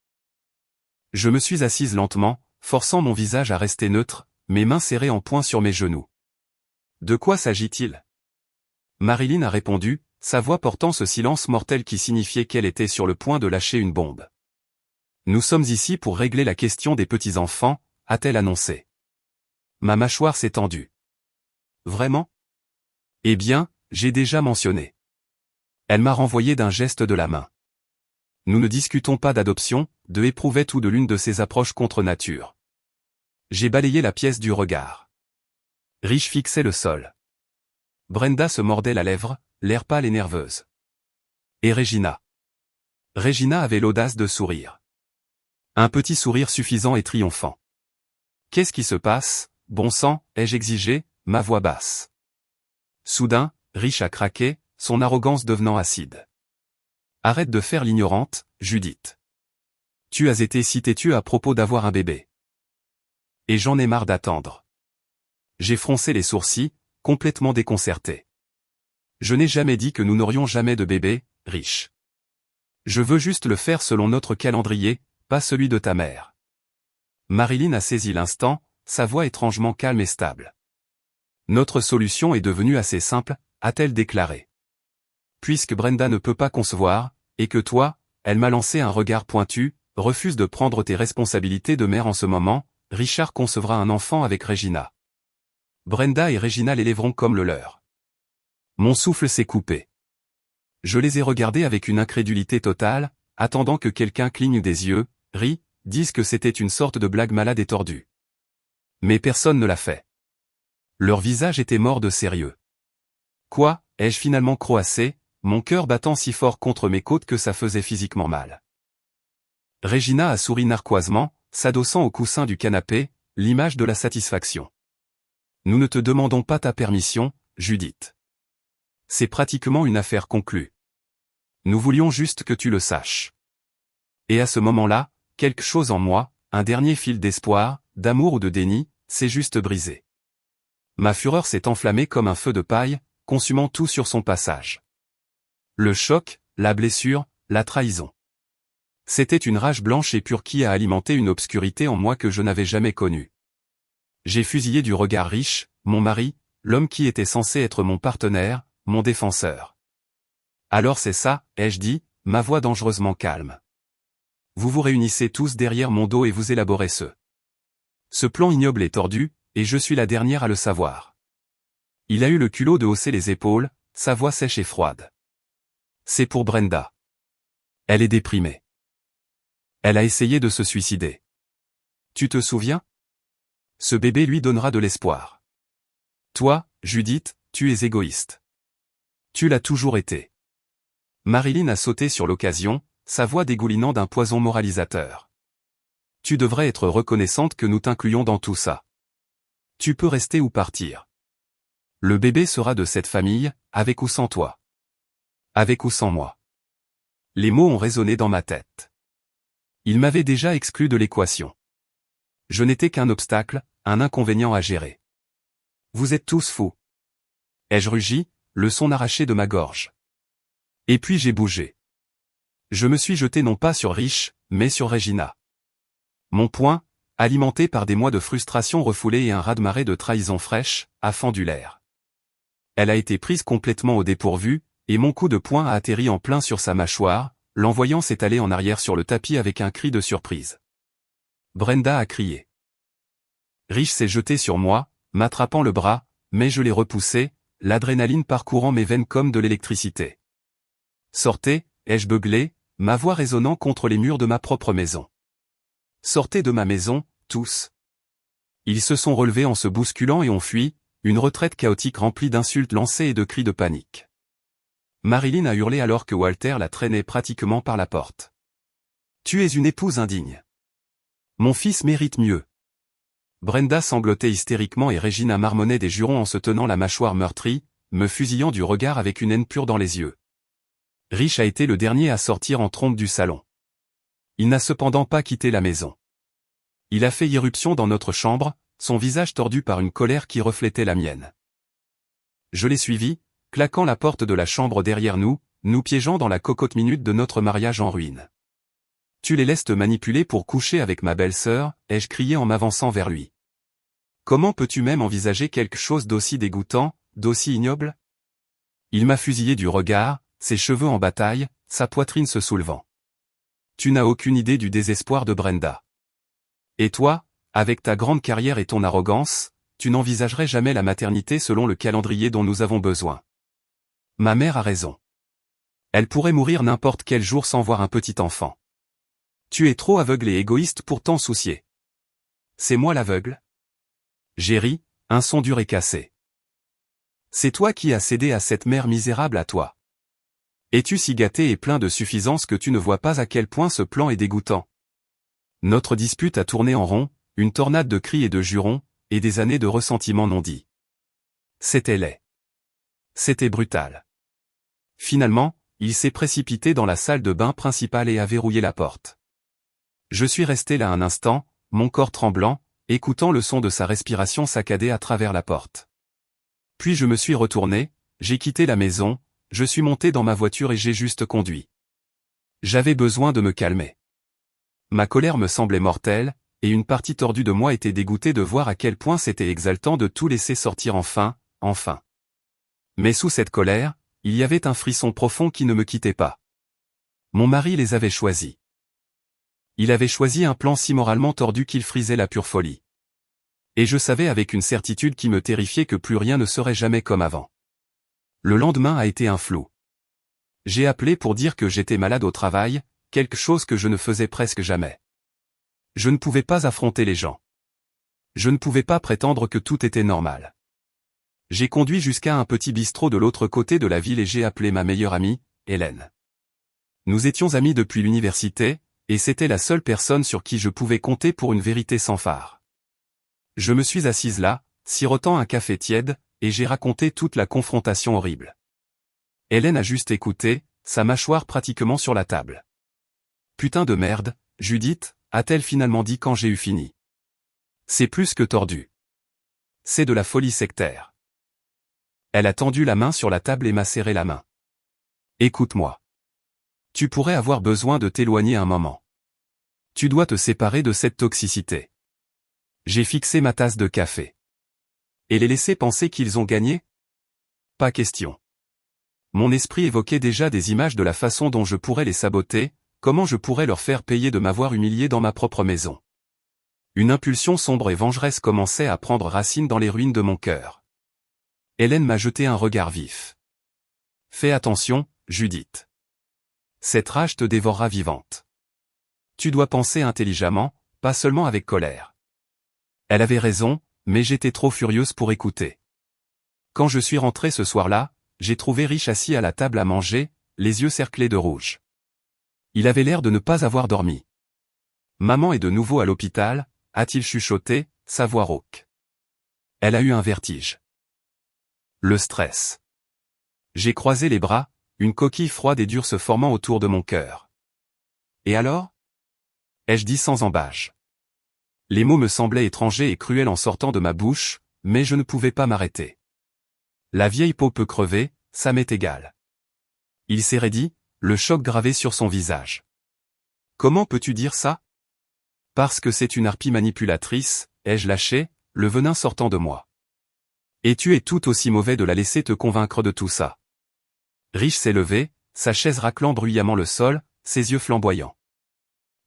Je me suis assise lentement, forçant mon visage à rester neutre, mes mains serrées en poing sur mes genoux. De quoi s'agit-il? Marilyn a répondu, sa voix portant ce silence mortel qui signifiait qu'elle était sur le point de lâcher une bombe. Nous sommes ici pour régler la question des petits-enfants, a-t-elle annoncé. Ma mâchoire s'est tendue. Vraiment? Eh bien, j'ai déjà mentionné. Elle m'a renvoyé d'un geste de la main. Nous ne discutons pas d'adoption, de éprouvette ou de l'une de ces approches contre nature. J'ai balayé la pièce du regard. Rich fixait le sol. Brenda se mordait la lèvre, l'air pâle et nerveuse. Et Regina? Regina avait l'audace de sourire. Un petit sourire suffisant et triomphant. Qu'est-ce qui se passe, bon sang, ai-je exigé, ma voix basse. Soudain, Rich a craqué, son arrogance devenant acide. Arrête de faire l'ignorante, Judith. Tu as été si têtue à propos d'avoir un bébé. Et j'en ai marre d'attendre. J'ai froncé les sourcils, complètement déconcerté. Je n'ai jamais dit que nous n'aurions jamais de bébé, Rich. Je veux juste le faire selon notre calendrier, pas celui de ta mère. Marilyn a saisi l'instant, sa voix étrangement calme et stable. Notre solution est devenue assez simple, a-t-elle déclaré. Puisque Brenda ne peut pas concevoir, et que toi, elle m'a lancé un regard pointu, refuse de prendre tes responsabilités de mère en ce moment, Richard concevra un enfant avec Regina. Brenda et Regina l'élèveront comme le leur. Mon souffle s'est coupé. Je les ai regardés avec une incrédulité totale, attendant que quelqu'un cligne des yeux, rit, dise que c'était une sorte de blague malade et tordue. Mais personne ne l'a fait. Leur visage était mort de sérieux. Quoi, ai-je finalement croassé, mon cœur battant si fort contre mes côtes que ça faisait physiquement mal. Regina a souri narquoisement, s'adossant au coussin du canapé, l'image de la satisfaction. Nous ne te demandons pas ta permission, Judith. C'est pratiquement une affaire conclue. Nous voulions juste que tu le saches. Et à ce moment-là, quelque chose en moi, un dernier fil d'espoir, d'amour ou de déni, s'est juste brisé. Ma fureur s'est enflammée comme un feu de paille, consumant tout sur son passage. Le choc, la blessure, la trahison. C'était une rage blanche et pure qui a alimenté une obscurité en moi que je n'avais jamais connue. J'ai fusillé du regard Rich, mon mari, l'homme qui était censé être mon partenaire, mon défenseur. Alors c'est ça, ai-je dit, ma voix dangereusement calme. Vous vous réunissez tous derrière mon dos et vous élaborez ce plan ignoble et tordu, et je suis la dernière à le savoir. Il a eu le culot de hausser les épaules, sa voix sèche et froide. C'est pour Brenda. Elle est déprimée. Elle a essayé de se suicider. Tu te souviens? Ce bébé lui donnera de l'espoir. Toi, Judith, tu es égoïste. Tu l'as toujours été. Marilyn a sauté sur l'occasion, sa voix dégoulinant d'un poison moralisateur. Tu devrais être reconnaissante que nous t'incluions dans tout ça. Tu peux rester ou partir. Le bébé sera de cette famille, avec ou sans toi. Avec ou sans moi. Les mots ont résonné dans ma tête. Ils m'avaient déjà exclu de l'équation. Je n'étais qu'un obstacle, un inconvénient à gérer. Vous êtes tous fous. Ai-je rugi, le son arraché de ma gorge. Et puis j'ai bougé. Je me suis jeté non pas sur Rich, mais sur Regina. Mon poing, alimenté par des mois de frustration refoulée et un raz-de-marée de trahison fraîche, a fendu l'air. Elle a été prise complètement au dépourvu, et mon coup de poing a atterri en plein sur sa mâchoire, l'envoyant s'étaler en arrière sur le tapis avec un cri de surprise. Brenda a crié. Rich s'est jeté sur moi, m'attrapant le bras, mais je l'ai repoussé, l'adrénaline parcourant mes veines comme de l'électricité. Sortez, ai-je beuglé, ma voix résonnant contre les murs de ma propre maison. Sortez de ma maison, tous. Ils se sont relevés en se bousculant et ont fui, une retraite chaotique remplie d'insultes lancées et de cris de panique. Marilyn a hurlé alors que Walter la traînait pratiquement par la porte. Tu es une épouse indigne. Mon fils mérite mieux. Brenda sanglotait hystériquement et Regina marmonnait des jurons en se tenant la mâchoire meurtrie, me fusillant du regard avec une haine pure dans les yeux. Rich a été le dernier à sortir en trombe du salon. Il n'a cependant pas quitté la maison. Il a fait irruption dans notre chambre, son visage tordu par une colère qui reflétait la mienne. Je l'ai suivi, claquant la porte de la chambre derrière nous, nous piégeant dans la cocotte minute de notre mariage en ruine. Tu les laisses te manipuler pour coucher avec ma belle-sœur, ai-je crié en m'avançant vers lui. Comment peux-tu même envisager quelque chose d'aussi dégoûtant, d'aussi ignoble? Il m'a fusillé du regard, ses cheveux en bataille, sa poitrine se soulevant. Tu n'as aucune idée du désespoir de Brenda. Et toi, avec ta grande carrière et ton arrogance, tu n'envisagerais jamais la maternité selon le calendrier dont nous avons besoin. Ma mère a raison. Elle pourrait mourir n'importe quel jour sans voir un petit enfant. Tu es trop aveugle et égoïste pour t'en soucier. C'est moi l'aveugle? J'ai ri, un son dur et cassé. C'est toi qui as cédé à cette mère misérable à toi. Es-tu si gâté et plein de suffisance que tu ne vois pas à quel point ce plan est dégoûtant? Notre dispute a tourné en rond, une tornade de cris et de jurons, et des années de ressentiments non dits. C'était laid. C'était brutal. Finalement, il s'est précipité dans la salle de bain principale et a verrouillé la porte. Je suis resté là un instant, mon corps tremblant, écoutant le son de sa respiration saccadée à travers la porte. Puis je me suis retourné, j'ai quitté la maison, je suis monté dans ma voiture et j'ai juste conduit. J'avais besoin de me calmer. Ma colère me semblait mortelle, et une partie tordue de moi était dégoûtée de voir à quel point c'était exaltant de tout laisser sortir enfin. Mais sous cette colère, il y avait un frisson profond qui ne me quittait pas. Mon mari les avait choisis. Il avait choisi un plan si moralement tordu qu'il frisait la pure folie. Et je savais avec une certitude qui me terrifiait que plus rien ne serait jamais comme avant. Le lendemain a été un flou. J'ai appelé pour dire que j'étais malade au travail, quelque chose que je ne faisais presque jamais. Je ne pouvais pas affronter les gens. Je ne pouvais pas prétendre que tout était normal. J'ai conduit jusqu'à un petit bistrot de l'autre côté de la ville et j'ai appelé ma meilleure amie, Hélène. Nous étions amis depuis l'université, et c'était la seule personne sur qui je pouvais compter pour une vérité sans phare. Je me suis assise là, sirotant un café tiède, et j'ai raconté toute la confrontation horrible. Hélène a juste écouté, sa mâchoire pratiquement sur la table. Putain de merde, Judith, a-t-elle finalement dit quand j'ai eu fini. C'est plus que tordu. C'est de la folie sectaire. Elle a tendu la main sur la table et m'a serré la main. Écoute-moi. Tu pourrais avoir besoin de t'éloigner un moment. Tu dois te séparer de cette toxicité. J'ai fixé ma tasse de café. Et les laisser penser qu'ils ont gagné? Pas question. Mon esprit évoquait déjà des images de la façon dont je pourrais les saboter, comment je pourrais leur faire payer de m'avoir humilié dans ma propre maison. Une impulsion sombre et vengeresse commençait à prendre racine dans les ruines de mon cœur. Hélène m'a jeté un regard vif. Fais attention, Judith. Cette rage te dévorera vivante. Tu dois penser intelligemment, pas seulement avec colère. Elle avait raison, mais j'étais trop furieuse pour écouter. Quand je suis rentré ce soir-là, j'ai trouvé Rich assis à la table à manger, les yeux cerclés de rouge. Il avait l'air de ne pas avoir dormi. Maman est de nouveau à l'hôpital, a-t-il chuchoté, sa voix rauque. Elle a eu un vertige. Le stress. J'ai croisé les bras, une coquille froide et dure se formant autour de mon cœur. Et alors? Ai-je dit sans embâche. Les mots me semblaient étrangers et cruels en sortant de ma bouche, mais je ne pouvais pas m'arrêter. La vieille peau peut crever, ça m'est égal. Il s'est raidi, le choc gravé sur son visage. Comment peux-tu dire ça? Parce que c'est une harpie manipulatrice, ai-je lâché, le venin sortant de moi. Et tu es tout aussi mauvais de la laisser te convaincre de tout ça. Rich s'est levé, sa chaise raclant bruyamment le sol, ses yeux flamboyants.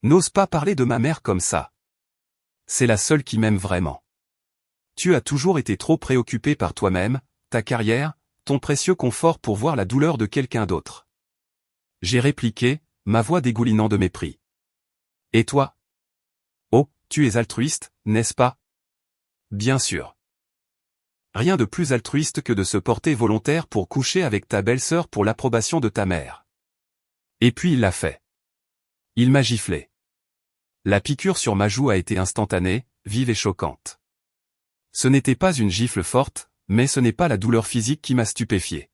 N'ose pas parler de ma mère comme ça. C'est la seule qui m'aime vraiment. Tu as toujours été trop préoccupé par toi-même, ta carrière, ton précieux confort pour voir la douleur de quelqu'un d'autre. J'ai répliqué, ma voix dégoulinant de mépris. Et toi? Oh, tu es altruiste, n'est-ce pas? Bien sûr. Rien de plus altruiste que de se porter volontaire pour coucher avec ta belle-sœur pour l'approbation de ta mère. Et puis il l'a fait. Il m'a giflé. La piqûre sur ma joue a été instantanée, vive et choquante. Ce n'était pas une gifle forte, mais ce n'est pas la douleur physique qui m'a stupéfié.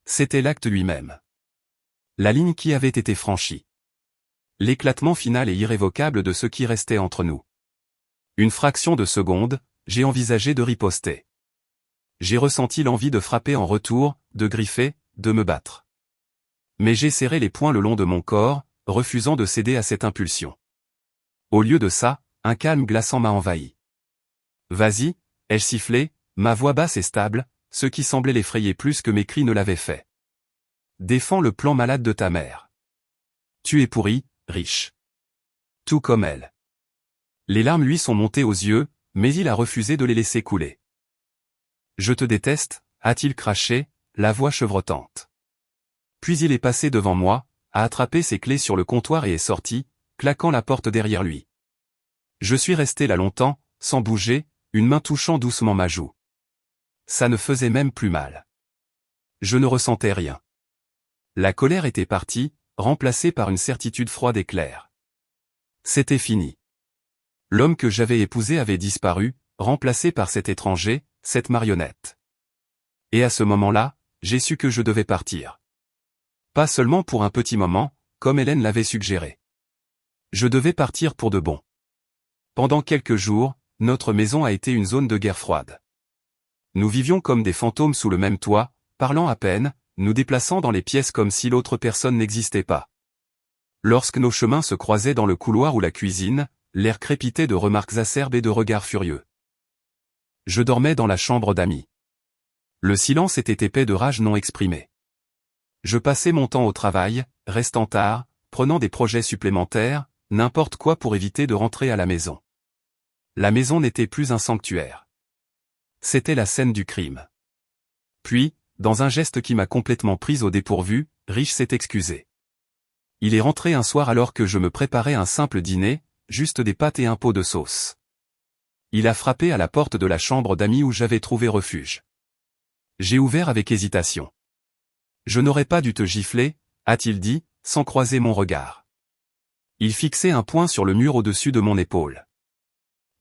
C'était l'acte lui-même. La ligne qui avait été franchie. L'éclatement final et irrévocable de ce qui restait entre nous. Une fraction de seconde, j'ai envisagé de riposter. J'ai ressenti l'envie de frapper en retour, de griffer, de me battre. Mais j'ai serré les poings le long de mon corps, refusant de céder à cette impulsion. Au lieu de ça, un calme glaçant m'a envahi. Vas-y, ai-je sifflé, ma voix basse et stable, ce qui semblait l'effrayer plus que mes cris ne l'avaient fait. Défends le plan malade de ta mère. Tu es pourri, Rich. Tout comme elle. Les larmes lui sont montées aux yeux, mais il a refusé de les laisser couler. Je te déteste, a-t-il craché, la voix chevrotante. Puis il est passé devant moi, a attrapé ses clés sur le comptoir et est sorti, claquant la porte derrière lui. Je suis resté là longtemps, sans bouger, une main touchant doucement ma joue. Ça ne faisait même plus mal. Je ne ressentais rien. La colère était partie, remplacée par une certitude froide et claire. C'était fini. L'homme que j'avais épousé avait disparu, remplacé par cet étranger, cette marionnette. Et à ce moment-là, j'ai su que je devais partir. Pas seulement pour un petit moment, comme Hélène l'avait suggéré. Je devais partir pour de bon. Pendant quelques jours, notre maison a été une zone de guerre froide. Nous vivions comme des fantômes sous le même toit, parlant à peine, nous déplaçant dans les pièces comme si l'autre personne n'existait pas. Lorsque nos chemins se croisaient dans le couloir ou la cuisine, l'air crépitait de remarques acerbes et de regards furieux. Je dormais dans la chambre d'amis. Le silence était épais de rage non exprimée. Je passais mon temps au travail, restant tard, prenant des projets supplémentaires, n'importe quoi pour éviter de rentrer à la maison. La maison n'était plus un sanctuaire. C'était la scène du crime. Puis, dans un geste qui m'a complètement prise au dépourvu, Rich s'est excusé. Il est rentré un soir alors que je me préparais un simple dîner, juste des pâtes et un pot de sauce. Il a frappé à la porte de la chambre d'amis où j'avais trouvé refuge. J'ai ouvert avec hésitation. Je n'aurais pas dû te gifler, a-t-il dit, sans croiser mon regard. Il fixait un poing sur le mur au-dessus de mon épaule.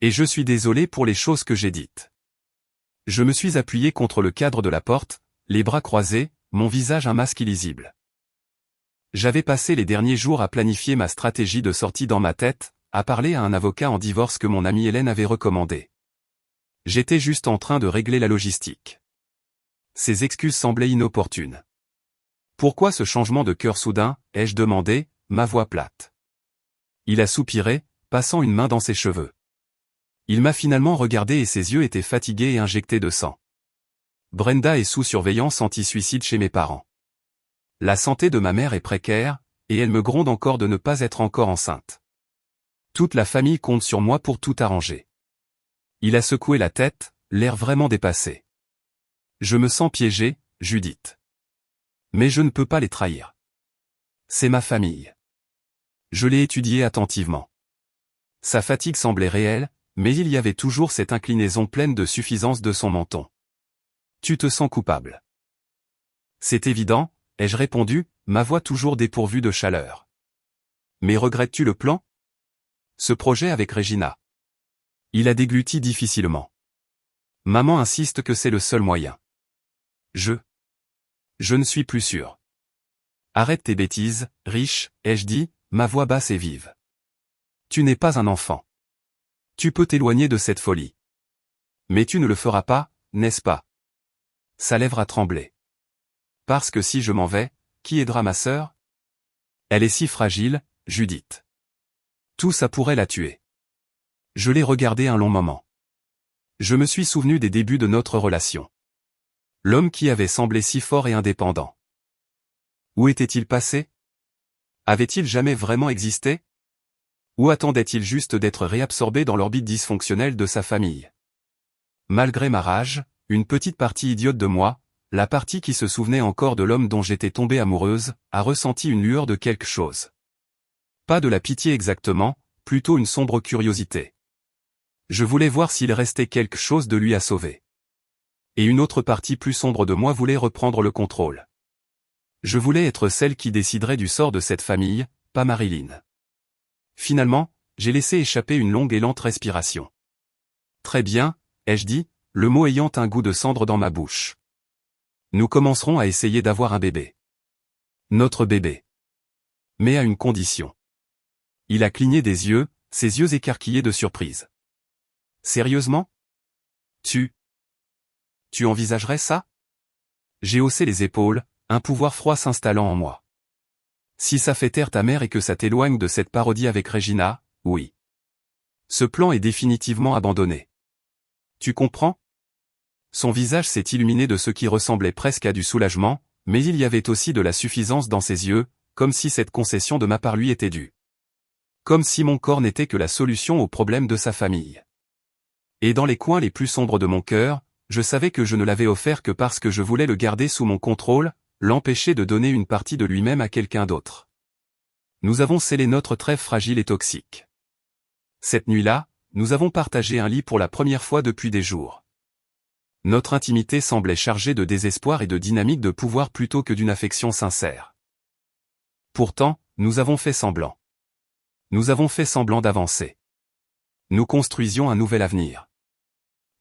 Et je suis désolé pour les choses que j'ai dites. Je me suis appuyé contre le cadre de la porte, les bras croisés, mon visage un masque illisible. J'avais passé les derniers jours à planifier ma stratégie de sortie dans ma tête, à parler à un avocat en divorce que mon amie Hélène avait recommandé. J'étais juste en train de régler la logistique. Ces excuses semblaient inopportunes. Pourquoi ce changement de cœur soudain, ai-je demandé, ma voix plate. Il a soupiré, passant une main dans ses cheveux. Il m'a finalement regardé et ses yeux étaient fatigués et injectés de sang. Brenda est sous surveillance anti-suicide chez mes parents. La santé de ma mère est précaire, et elle me gronde encore de ne pas être encore enceinte. Toute la famille compte sur moi pour tout arranger. Il a secoué la tête, l'air vraiment dépassé. Je me sens piégé, Judith. Mais je ne peux pas les trahir. C'est ma famille. Je l'ai étudiée attentivement. Sa fatigue semblait réelle, mais il y avait toujours cette inclinaison pleine de suffisance de son menton. Tu te sens coupable. C'est évident, ai-je répondu, ma voix toujours dépourvue de chaleur. Mais regrettes-tu le plan? Ce projet avec Regina. Il a dégluti difficilement. Maman insiste que c'est le seul moyen. Je ne suis plus sûr. Arrête tes bêtises, Rich, ai-je dit, ma voix basse et vive. Tu n'es pas un enfant. Tu peux t'éloigner de cette folie. Mais tu ne le feras pas, n'est-ce pas? Sa lèvre a tremblé. Parce que si je m'en vais, qui aidera ma sœur? Elle est si fragile, Judith. Tout ça pourrait la tuer. Je l'ai regardée un long moment. Je me suis souvenu des débuts de notre relation. L'homme qui avait semblé si fort et indépendant. Où était-il passé? Avait-il jamais vraiment existé? Ou attendait-il juste d'être réabsorbé dans l'orbite dysfonctionnelle de sa famille? Malgré ma rage, une petite partie idiote de moi, la partie qui se souvenait encore de l'homme dont j'étais tombée amoureuse, a ressenti une lueur de quelque chose. Pas de la pitié exactement, plutôt une sombre curiosité. Je voulais voir s'il restait quelque chose de lui à sauver. Et une autre partie plus sombre de moi voulait reprendre le contrôle. Je voulais être celle qui déciderait du sort de cette famille, pas Marilyn. Finalement, j'ai laissé échapper une longue et lente respiration. Très bien, ai-je dit, le mot ayant un goût de cendre dans ma bouche. Nous commencerons à essayer d'avoir un bébé. Notre bébé. Mais à une condition. Il a cligné des yeux, ses yeux écarquillés de surprise. Sérieusement? Tu envisagerais ça? J'ai haussé les épaules, un pouvoir froid s'installant en moi. Si ça fait taire ta mère et que ça t'éloigne de cette parodie avec Regina, oui. Ce plan est définitivement abandonné. Tu comprends? Son visage s'est illuminé de ce qui ressemblait presque à du soulagement, mais il y avait aussi de la suffisance dans ses yeux, comme si cette concession de ma part lui était due. Comme si mon corps n'était que la solution au problème de sa famille. Et dans les coins les plus sombres de mon cœur, je savais que je ne l'avais offert que parce que je voulais le garder sous mon contrôle, l'empêcher de donner une partie de lui-même à quelqu'un d'autre. Nous avons scellé notre trêve fragile et toxique. Cette nuit-là, nous avons partagé un lit pour la première fois depuis des jours. Notre intimité semblait chargée de désespoir et de dynamique de pouvoir plutôt que d'une affection sincère. Pourtant, nous avons fait semblant. Nous avons fait semblant d'avancer. Nous construisions un nouvel avenir.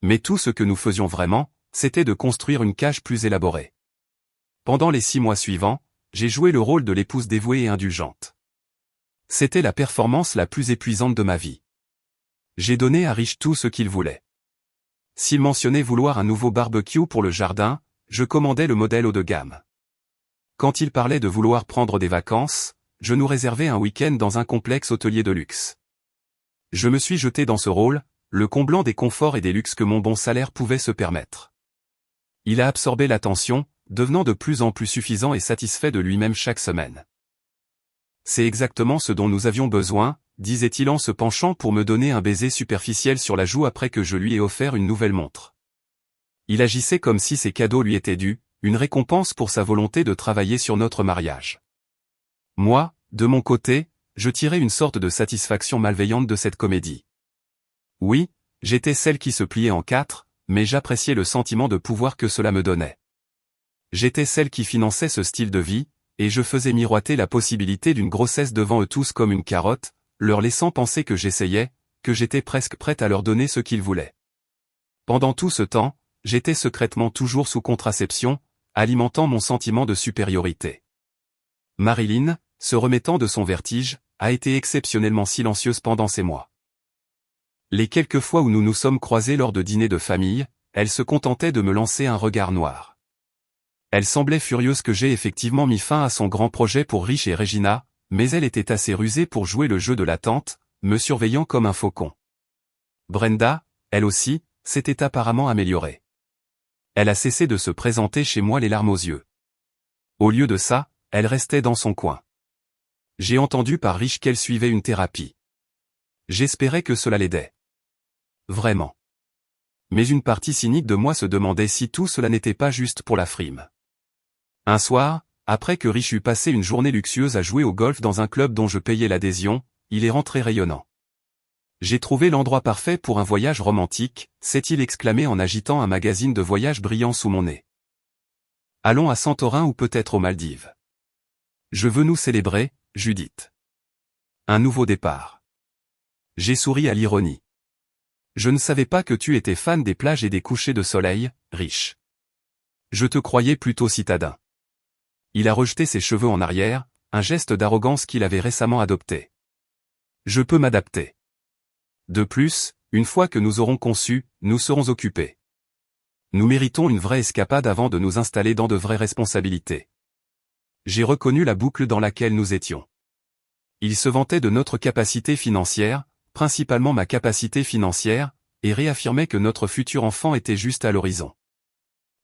Mais tout ce que nous faisions vraiment, c'était de construire une cage plus élaborée. Pendant les 6 mois suivants, j'ai joué le rôle de l'épouse dévouée et indulgente. C'était la performance la plus épuisante de ma vie. J'ai donné à Rich tout ce qu'il voulait. S'il mentionnait vouloir un nouveau barbecue pour le jardin, je commandais le modèle haut de gamme. Quand il parlait de vouloir prendre des vacances, je nous réservais un week-end dans un complexe hôtelier de luxe. Je me suis jeté dans ce rôle, le comblant des conforts et des luxes que mon bon salaire pouvait se permettre. Il a absorbé l'attention, devenant de plus en plus suffisant et satisfait de lui-même chaque semaine. C'est exactement ce dont nous avions besoin, disait-il en se penchant pour me donner un baiser superficiel sur la joue après que je lui ai offert une nouvelle montre. Il agissait comme si ces cadeaux lui étaient dus, une récompense pour sa volonté de travailler sur notre mariage. Moi, de mon côté, je tirais une sorte de satisfaction malveillante de cette comédie. Oui, j'étais celle qui se pliait en 4, mais j'appréciais le sentiment de pouvoir que cela me donnait. J'étais celle qui finançait ce style de vie, et je faisais miroiter la possibilité d'une grossesse devant eux tous comme une carotte, leur laissant penser que j'essayais, que j'étais presque prête à leur donner ce qu'ils voulaient. Pendant tout ce temps, j'étais secrètement toujours sous contraception, alimentant mon sentiment de supériorité. Marilyn, se remettant de son vertige, a été exceptionnellement silencieuse pendant ces mois. Les quelques fois où nous nous sommes croisés lors de dîners de famille, elle se contentait de me lancer un regard noir. Elle semblait furieuse que j'ai effectivement mis fin à son grand projet pour Rich et Regina, mais elle était assez rusée pour jouer le jeu de la tante, me surveillant comme un faucon. Brenda, elle aussi, s'était apparemment améliorée. Elle a cessé de se présenter chez moi les larmes aux yeux. Au lieu de ça, elle restait dans son coin. J'ai entendu par Rich qu'elle suivait une thérapie. J'espérais que cela l'aidait. Vraiment. Mais une partie cynique de moi se demandait si tout cela n'était pas juste pour la frime. Un soir, après que Rich eut passé une journée luxueuse à jouer au golf dans un club dont je payais l'adhésion, il est rentré rayonnant. J'ai trouvé l'endroit parfait pour un voyage romantique, s'est-il exclamé en agitant un magazine de voyage brillant sous mon nez. Allons à Santorin ou peut-être aux Maldives. Je veux nous célébrer, Judith. Un nouveau départ. J'ai souri à l'ironie. Je ne savais pas que tu étais fan des plages et des couchers de soleil, riche. Je te croyais plutôt citadin. Il a rejeté ses cheveux en arrière, un geste d'arrogance qu'il avait récemment adopté. Je peux m'adapter. De plus, une fois que nous aurons conçu, nous serons occupés. Nous méritons une vraie escapade avant de nous installer dans de vraies responsabilités. J'ai reconnu la boucle dans laquelle nous étions. Il se vantait de notre capacité financière, principalement ma capacité financière, et réaffirmait que notre futur enfant était juste à l'horizon.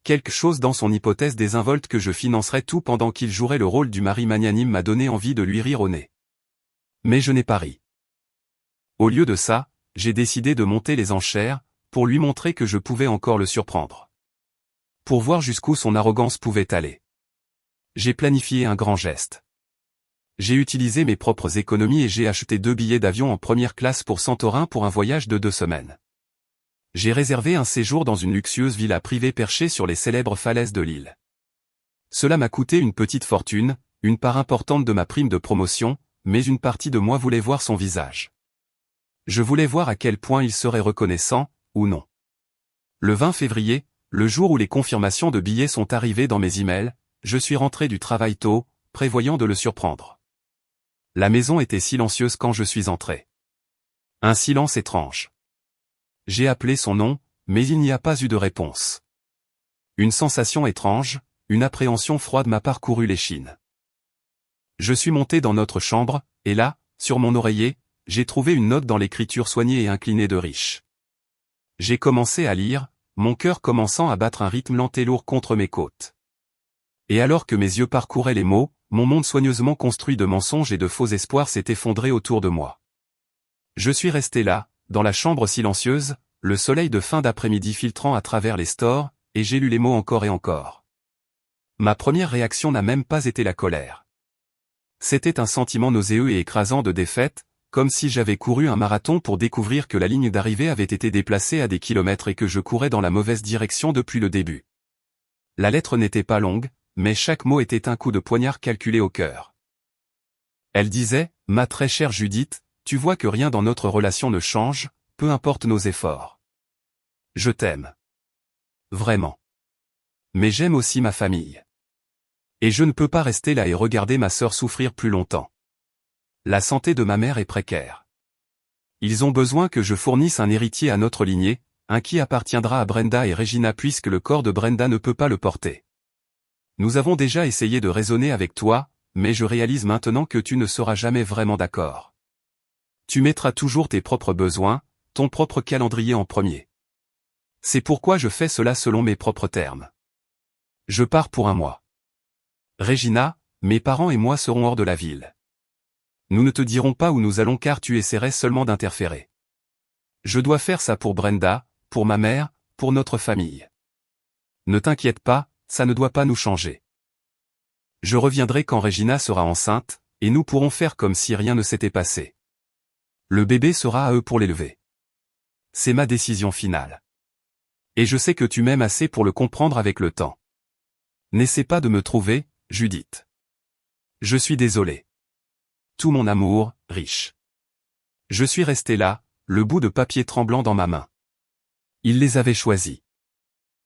Quelque chose dans son hypothèse désinvolte que je financerais tout pendant qu'il jouerait le rôle du mari magnanime m'a donné envie de lui rire au nez. Mais je n'ai pas ri. Au lieu de ça, j'ai décidé de monter les enchères, pour lui montrer que je pouvais encore le surprendre. Pour voir jusqu'où son arrogance pouvait aller. J'ai planifié un grand geste. J'ai utilisé mes propres économies et j'ai acheté 2 billets d'avion en première classe pour Santorin pour un voyage de 2 semaines. J'ai réservé un séjour dans une luxueuse villa privée perchée sur les célèbres falaises de l'île. Cela m'a coûté une petite fortune, une part importante de ma prime de promotion, mais une partie de moi voulait voir son visage. Je voulais voir à quel point il serait reconnaissant, ou non. Le 20 février, le jour où les confirmations de billets sont arrivées dans mes emails, je suis rentré du travail tôt, prévoyant de le surprendre. La maison était silencieuse quand je suis entré. Un silence étrange. J'ai appelé son nom, mais il n'y a pas eu de réponse. Une sensation étrange, une appréhension froide m'a parcouru l'échine. Je suis monté dans notre chambre, et là, sur mon oreiller, j'ai trouvé une note dans l'écriture soignée et inclinée de Riche. J'ai commencé à lire, mon cœur commençant à battre un rythme lent et lourd contre mes côtes. Et alors que mes yeux parcouraient les mots, mon monde soigneusement construit de mensonges et de faux espoirs s'est effondré autour de moi. Je suis resté là, dans la chambre silencieuse, le soleil de fin d'après-midi filtrant à travers les stores, et j'ai lu les mots encore et encore. Ma première réaction n'a même pas été la colère. C'était un sentiment nauséeux et écrasant de défaite, comme si j'avais couru un marathon pour découvrir que la ligne d'arrivée avait été déplacée à des kilomètres et que je courais dans la mauvaise direction depuis le début. La lettre n'était pas longue, mais chaque mot était un coup de poignard calculé au cœur. Elle disait, « Ma très chère Judith, tu vois que rien dans notre relation ne change, peu importe nos efforts. Je t'aime. Vraiment. Mais j'aime aussi ma famille. Et je ne peux pas rester là et regarder ma sœur souffrir plus longtemps. La santé de ma mère est précaire. Ils ont besoin que je fournisse un héritier à notre lignée, un qui appartiendra à Brenda et Regina puisque le corps de Brenda ne peut pas le porter. Nous avons déjà essayé de raisonner avec toi, mais je réalise maintenant que tu ne seras jamais vraiment d'accord. Tu mettras toujours tes propres besoins, ton propre calendrier en premier. C'est pourquoi je fais cela selon mes propres termes. Je pars pour un mois. Regina, mes parents et moi serons hors de la ville. Nous ne te dirons pas où nous allons car tu essaierais seulement d'interférer. Je dois faire ça pour Brenda, pour ma mère, pour notre famille. Ne t'inquiète pas, ça ne doit pas nous changer. Je reviendrai quand Regina sera enceinte, et nous pourrons faire comme si rien ne s'était passé. Le bébé sera à eux pour l'élever. C'est ma décision finale. Et je sais que tu m'aimes assez pour le comprendre avec le temps. N'essaie pas de me trouver, Judith. Je suis désolé. Tout mon amour, Riche. Je suis resté là, le bout de papier tremblant dans ma main. Il les avait choisis.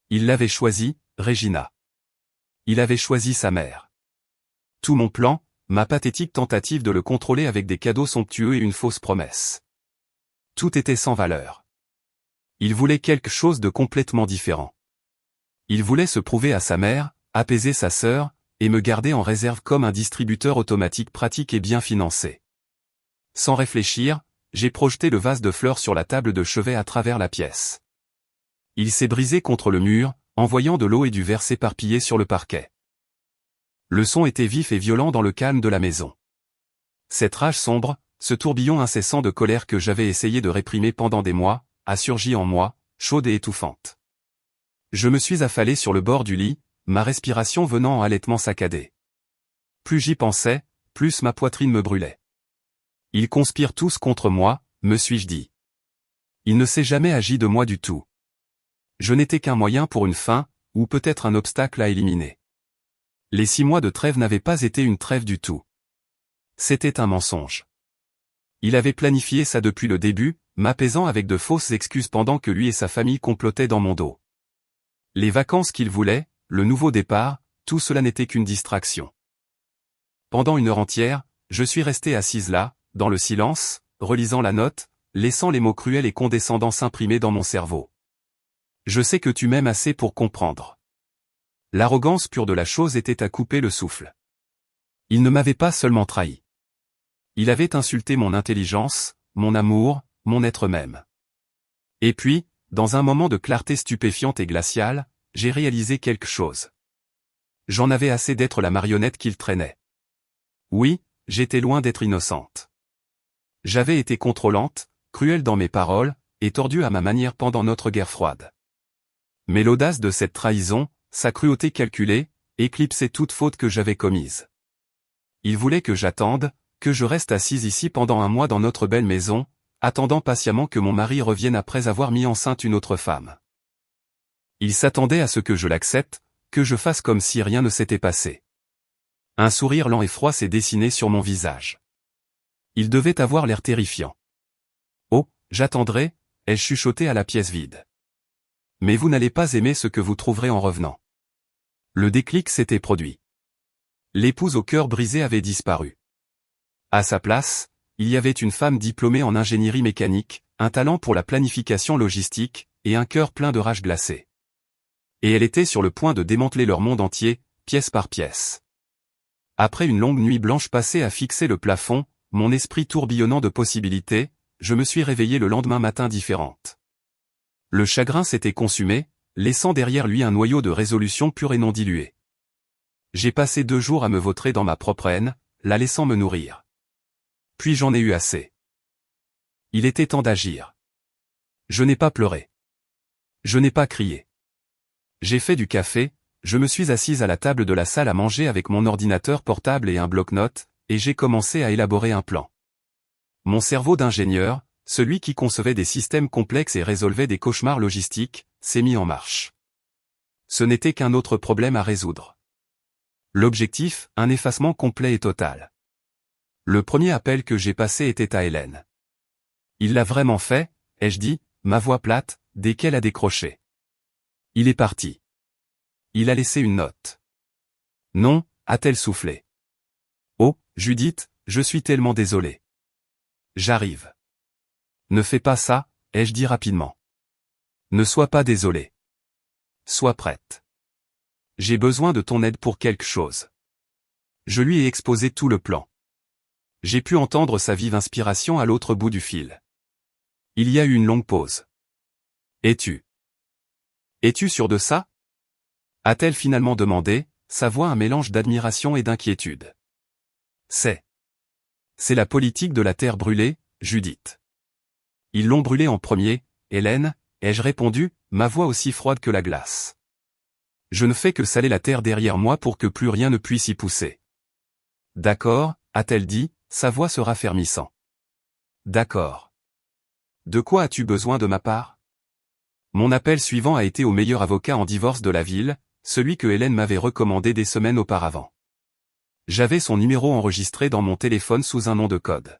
Il l'avait choisi, Regina. Il avait choisi sa mère. Tout mon plan, ma pathétique tentative de le contrôler avec des cadeaux somptueux et une fausse promesse. Tout était sans valeur. Il voulait quelque chose de complètement différent. Il voulait se prouver à sa mère, apaiser sa sœur, et me garder en réserve comme un distributeur automatique pratique et bien financé. Sans réfléchir, j'ai projeté le vase de fleurs sur la table de chevet à travers la pièce. Il s'est brisé contre le mur, envoyant de l'eau et du verre s'éparpiller sur le parquet. Le son était vif et violent dans le calme de la maison. Cette rage sombre, ce tourbillon incessant de colère que j'avais essayé de réprimer pendant des mois, a surgi en moi, chaude et étouffante. Je me suis affalé sur le bord du lit, ma respiration venant en halètement saccadé. Plus j'y pensais, plus ma poitrine me brûlait. Ils conspirent tous contre moi, me suis-je dit. Il ne s'est jamais agi de moi du tout. Je n'étais qu'un moyen pour une fin, ou peut-être un obstacle à éliminer. Les 6 mois de trêve n'avaient pas été une trêve du tout. C'était un mensonge. Il avait planifié ça depuis le début, m'apaisant avec de fausses excuses pendant que lui et sa famille complotaient dans mon dos. Les vacances qu'il voulait, le nouveau départ, tout cela n'était qu'une distraction. Pendant 1 heure entière, je suis resté assise là, dans le silence, relisant la note, laissant les mots cruels et condescendants s'imprimer dans mon cerveau. Je sais que tu m'aimes assez pour comprendre. L'arrogance pure de la chose était à couper le souffle. Il ne m'avait pas seulement trahi. Il avait insulté mon intelligence, mon amour, mon être même. Et puis, dans un moment de clarté stupéfiante et glaciale, j'ai réalisé quelque chose. J'en avais assez d'être la marionnette qu'il traînait. Oui, j'étais loin d'être innocente. J'avais été contrôlante, cruelle dans mes paroles, et tordue à ma manière pendant notre guerre froide. Mais l'audace de cette trahison, sa cruauté calculée, éclipsait toute faute que j'avais commise. Il voulait que j'attende, que je reste assise ici pendant 1 mois dans notre belle maison, attendant patiemment que mon mari revienne après avoir mis enceinte une autre femme. Il s'attendait à ce que je l'accepte, que je fasse comme si rien ne s'était passé. Un sourire lent et froid s'est dessiné sur mon visage. Il devait avoir l'air terrifiant. « Oh, j'attendrai », ai-je chuchoté à la pièce vide. « Mais vous n'allez pas aimer ce que vous trouverez en revenant. » Le déclic s'était produit. L'épouse au cœur brisé avait disparu. À sa place, il y avait une femme diplômée en ingénierie mécanique, un talent pour la planification logistique, et un cœur plein de rage glacée. Et elle était sur le point de démanteler leur monde entier, pièce par pièce. Après une longue nuit blanche passée à fixer le plafond, mon esprit tourbillonnant de possibilités, je me suis réveillé le lendemain matin différente. Le chagrin s'était consumé, laissant derrière lui un noyau de résolution pure et non diluée. J'ai passé 2 jours à me vautrer dans ma propre haine, la laissant me nourrir. Puis j'en ai eu assez. Il était temps d'agir. Je n'ai pas pleuré. Je n'ai pas crié. J'ai fait du café, je me suis assise à la table de la salle à manger avec mon ordinateur portable et un bloc-notes, et j'ai commencé à élaborer un plan. Mon cerveau d'ingénieur, celui qui concevait des systèmes complexes et résolvait des cauchemars logistiques, s'est mis en marche. Ce n'était qu'un autre problème à résoudre. L'objectif, un effacement complet et total. Le premier appel que j'ai passé était à Hélène. Il l'a vraiment fait, ai-je dit, ma voix plate, dès qu'elle a décroché. Il est parti. Il a laissé une note. Non, a-t-elle soufflé. Oh, Judith, je suis tellement désolé. J'arrive. Ne fais pas ça, ai-je dit rapidement. Ne sois pas désolé. Sois prête. J'ai besoin de ton aide pour quelque chose. Je lui ai exposé tout le plan. J'ai pu entendre sa vive inspiration à l'autre bout du fil. Il y a eu une longue pause. Es-tu sûr de ça? A-t-elle finalement demandé, sa voix un mélange d'admiration et d'inquiétude. C'est la politique de la terre brûlée, Judith. Ils l'ont brûlée en premier, Hélène, ai-je répondu, ma voix aussi froide que la glace. Je ne fais que saler la terre derrière moi pour que plus rien ne puisse y pousser. D'accord, a-t-elle dit, sa voix se raffermissant. D'accord. De quoi as-tu besoin de ma part? Mon appel suivant a été au meilleur avocat en divorce de la ville, celui que Hélène m'avait recommandé des semaines auparavant. J'avais son numéro enregistré dans mon téléphone sous un nom de code.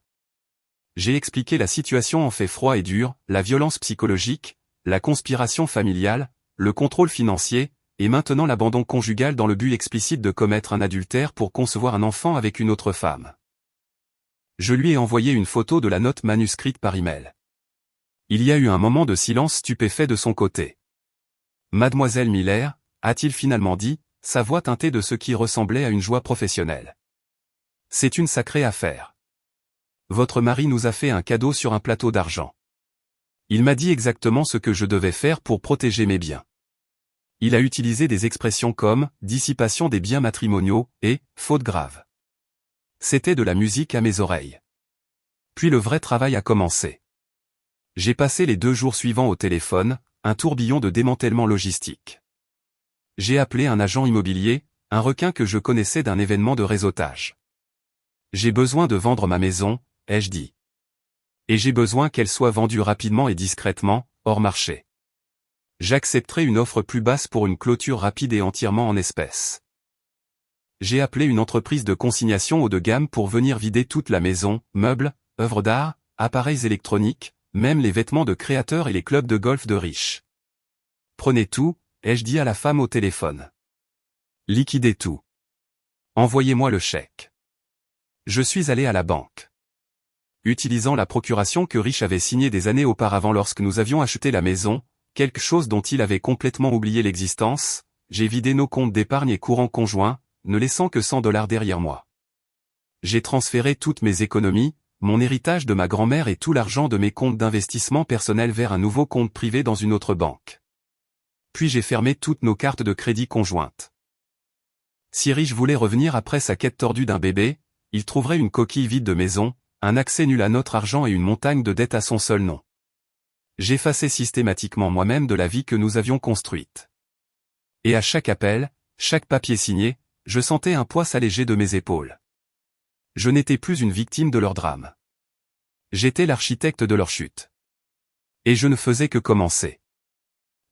J'ai expliqué la situation en fait froid et dur, la violence psychologique, la conspiration familiale, le contrôle financier, et maintenant l'abandon conjugal dans le but explicite de commettre un adultère pour concevoir un enfant avec une autre femme. Je lui ai envoyé une photo de la note manuscrite par email. Il y a eu un moment de silence stupéfait de son côté. Mademoiselle Miller, a-t-il finalement dit, sa voix teintée de ce qui ressemblait à une joie professionnelle. C'est une sacrée affaire. Votre mari nous a fait un cadeau sur un plateau d'argent. Il m'a dit exactement ce que je devais faire pour protéger mes biens. Il a utilisé des expressions comme « dissipation des biens matrimoniaux » et « faute grave ». C'était de la musique à mes oreilles. Puis le vrai travail a commencé. J'ai passé les 2 jours suivants au téléphone, un tourbillon de démantèlement logistique. J'ai appelé un agent immobilier, un requin que je connaissais d'un événement de réseautage. J'ai besoin de vendre ma maison, ai-je dit. Et j'ai besoin qu'elle soit vendue rapidement et discrètement, hors marché. J'accepterai une offre plus basse pour une clôture rapide et entièrement en espèces. J'ai appelé une entreprise de consignation haut de gamme pour venir vider toute la maison, meubles, œuvres d'art, appareils électroniques, même les vêtements de créateurs et les clubs de golf de riches. Prenez tout, ai-je dit à la femme au téléphone. Liquidez tout. Envoyez-moi le chèque. Je suis allé à la banque. Utilisant la procuration que Rich avait signée des années auparavant lorsque nous avions acheté la maison, quelque chose dont il avait complètement oublié l'existence, j'ai vidé nos comptes d'épargne et courant conjoints, ne laissant que $100 derrière moi. J'ai transféré toutes mes économies, mon héritage de ma grand-mère et tout l'argent de mes comptes d'investissement personnels vers un nouveau compte privé dans une autre banque. Puis j'ai fermé toutes nos cartes de crédit conjointes. Si Rich voulait revenir après sa quête tordue d'un bébé, il trouverait une coquille vide de maison, un accès nul à notre argent et une montagne de dettes à son seul nom. J'effaçais systématiquement moi-même de la vie que nous avions construite. Et à chaque appel, chaque papier signé, je sentais un poids s'alléger de mes épaules. Je n'étais plus une victime de leur drame. J'étais l'architecte de leur chute. Et je ne faisais que commencer.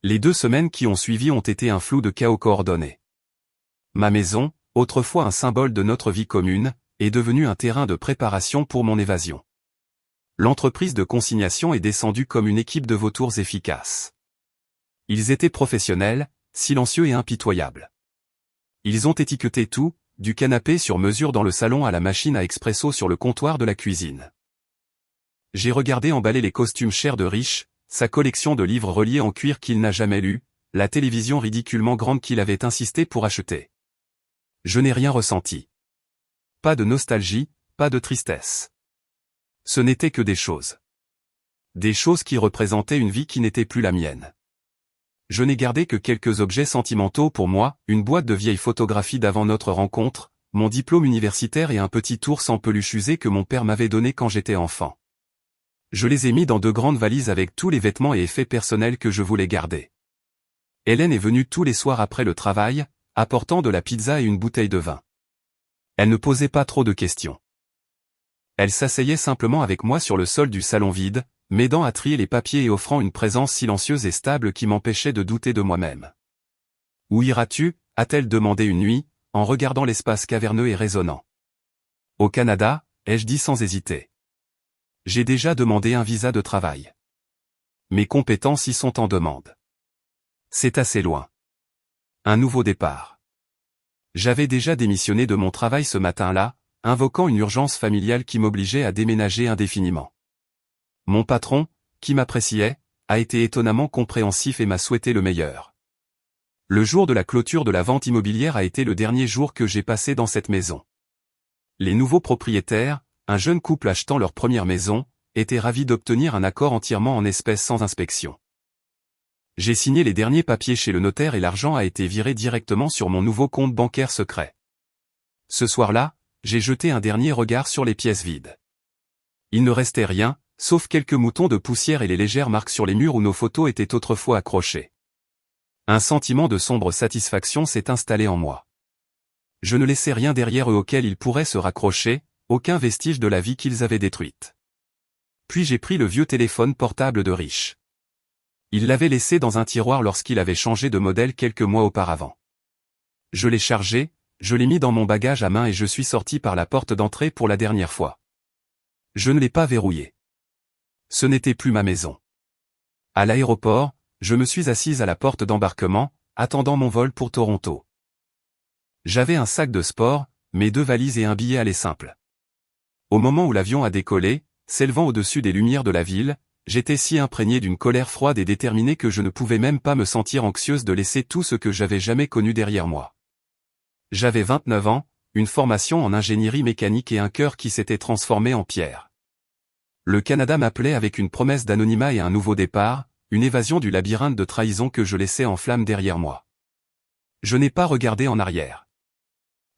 Les 2 semaines qui ont suivi ont été un flou de chaos coordonné. Ma maison, autrefois un symbole de notre vie commune, est devenue un terrain de préparation pour mon évasion. L'entreprise de consignation est descendue comme une équipe de vautours efficaces. Ils étaient professionnels, silencieux et impitoyables. Ils ont étiqueté tout, du canapé sur mesure dans le salon à la machine à expresso sur le comptoir de la cuisine. J'ai regardé emballer les costumes chers de Rich, sa collection de livres reliés en cuir qu'il n'a jamais lus, la télévision ridiculement grande qu'il avait insisté pour acheter. Je n'ai rien ressenti. Pas de nostalgie, pas de tristesse. Ce n'était que des choses. Des choses qui représentaient une vie qui n'était plus la mienne. Je n'ai gardé que quelques objets sentimentaux pour moi, une boîte de vieilles photographies d'avant notre rencontre, mon diplôme universitaire et un petit ours en peluche usé que mon père m'avait donné quand j'étais enfant. Je les ai mis dans 2 grandes valises avec tous les vêtements et effets personnels que je voulais garder. Hélène est venue tous les soirs après le travail, apportant de la pizza et une bouteille de vin. Elle ne posait pas trop de questions. Elle s'asseyait simplement avec moi sur le sol du salon vide, m'aidant à trier les papiers et offrant une présence silencieuse et stable qui m'empêchait de douter de moi-même. « Où iras-tu » a-t-elle demandé une nuit, en regardant l'espace caverneux et résonnant. « Au Canada » ai-je dit sans hésiter. J'ai déjà demandé un visa de travail. Mes compétences y sont en demande. C'est assez loin. Un nouveau départ. J'avais déjà démissionné de mon travail ce matin-là, invoquant une urgence familiale qui m'obligeait à déménager indéfiniment. Mon patron, qui m'appréciait, a été étonnamment compréhensif et m'a souhaité le meilleur. Le jour de la clôture de la vente immobilière a été le dernier jour que j'ai passé dans cette maison. Les nouveaux propriétaires, un jeune couple achetant leur première maison, étaient ravis d'obtenir un accord entièrement en espèces sans inspection. J'ai signé les derniers papiers chez le notaire et l'argent a été viré directement sur mon nouveau compte bancaire secret. Ce soir-là, j'ai jeté un dernier regard sur les pièces vides. Il ne restait rien, sauf quelques moutons de poussière et les légères marques sur les murs où nos photos étaient autrefois accrochées. Un sentiment de sombre satisfaction s'est installé en moi. Je ne laissais rien derrière eux auquel ils pourraient se raccrocher, aucun vestige de la vie qu'ils avaient détruite. Puis j'ai pris le vieux téléphone portable de Rich. Il l'avait laissé dans un tiroir lorsqu'il avait changé de modèle quelques mois auparavant. Je l'ai chargé, je l'ai mis dans mon bagage à main et je suis sorti par la porte d'entrée pour la dernière fois. Je ne l'ai pas verrouillé. Ce n'était plus ma maison. À l'aéroport, je me suis assise à la porte d'embarquement, attendant mon vol pour Toronto. J'avais un sac de sport, mes 2 valises et un billet aller simple. Au moment où l'avion a décollé, s'élevant au-dessus des lumières de la ville, j'étais si imprégné d'une colère froide et déterminée que je ne pouvais même pas me sentir anxieuse de laisser tout ce que j'avais jamais connu derrière moi. J'avais 29 ans, une formation en ingénierie mécanique et un cœur qui s'était transformé en pierre. Le Canada m'appelait avec une promesse d'anonymat et un nouveau départ, une évasion du labyrinthe de trahison que je laissais en flammes derrière moi. Je n'ai pas regardé en arrière.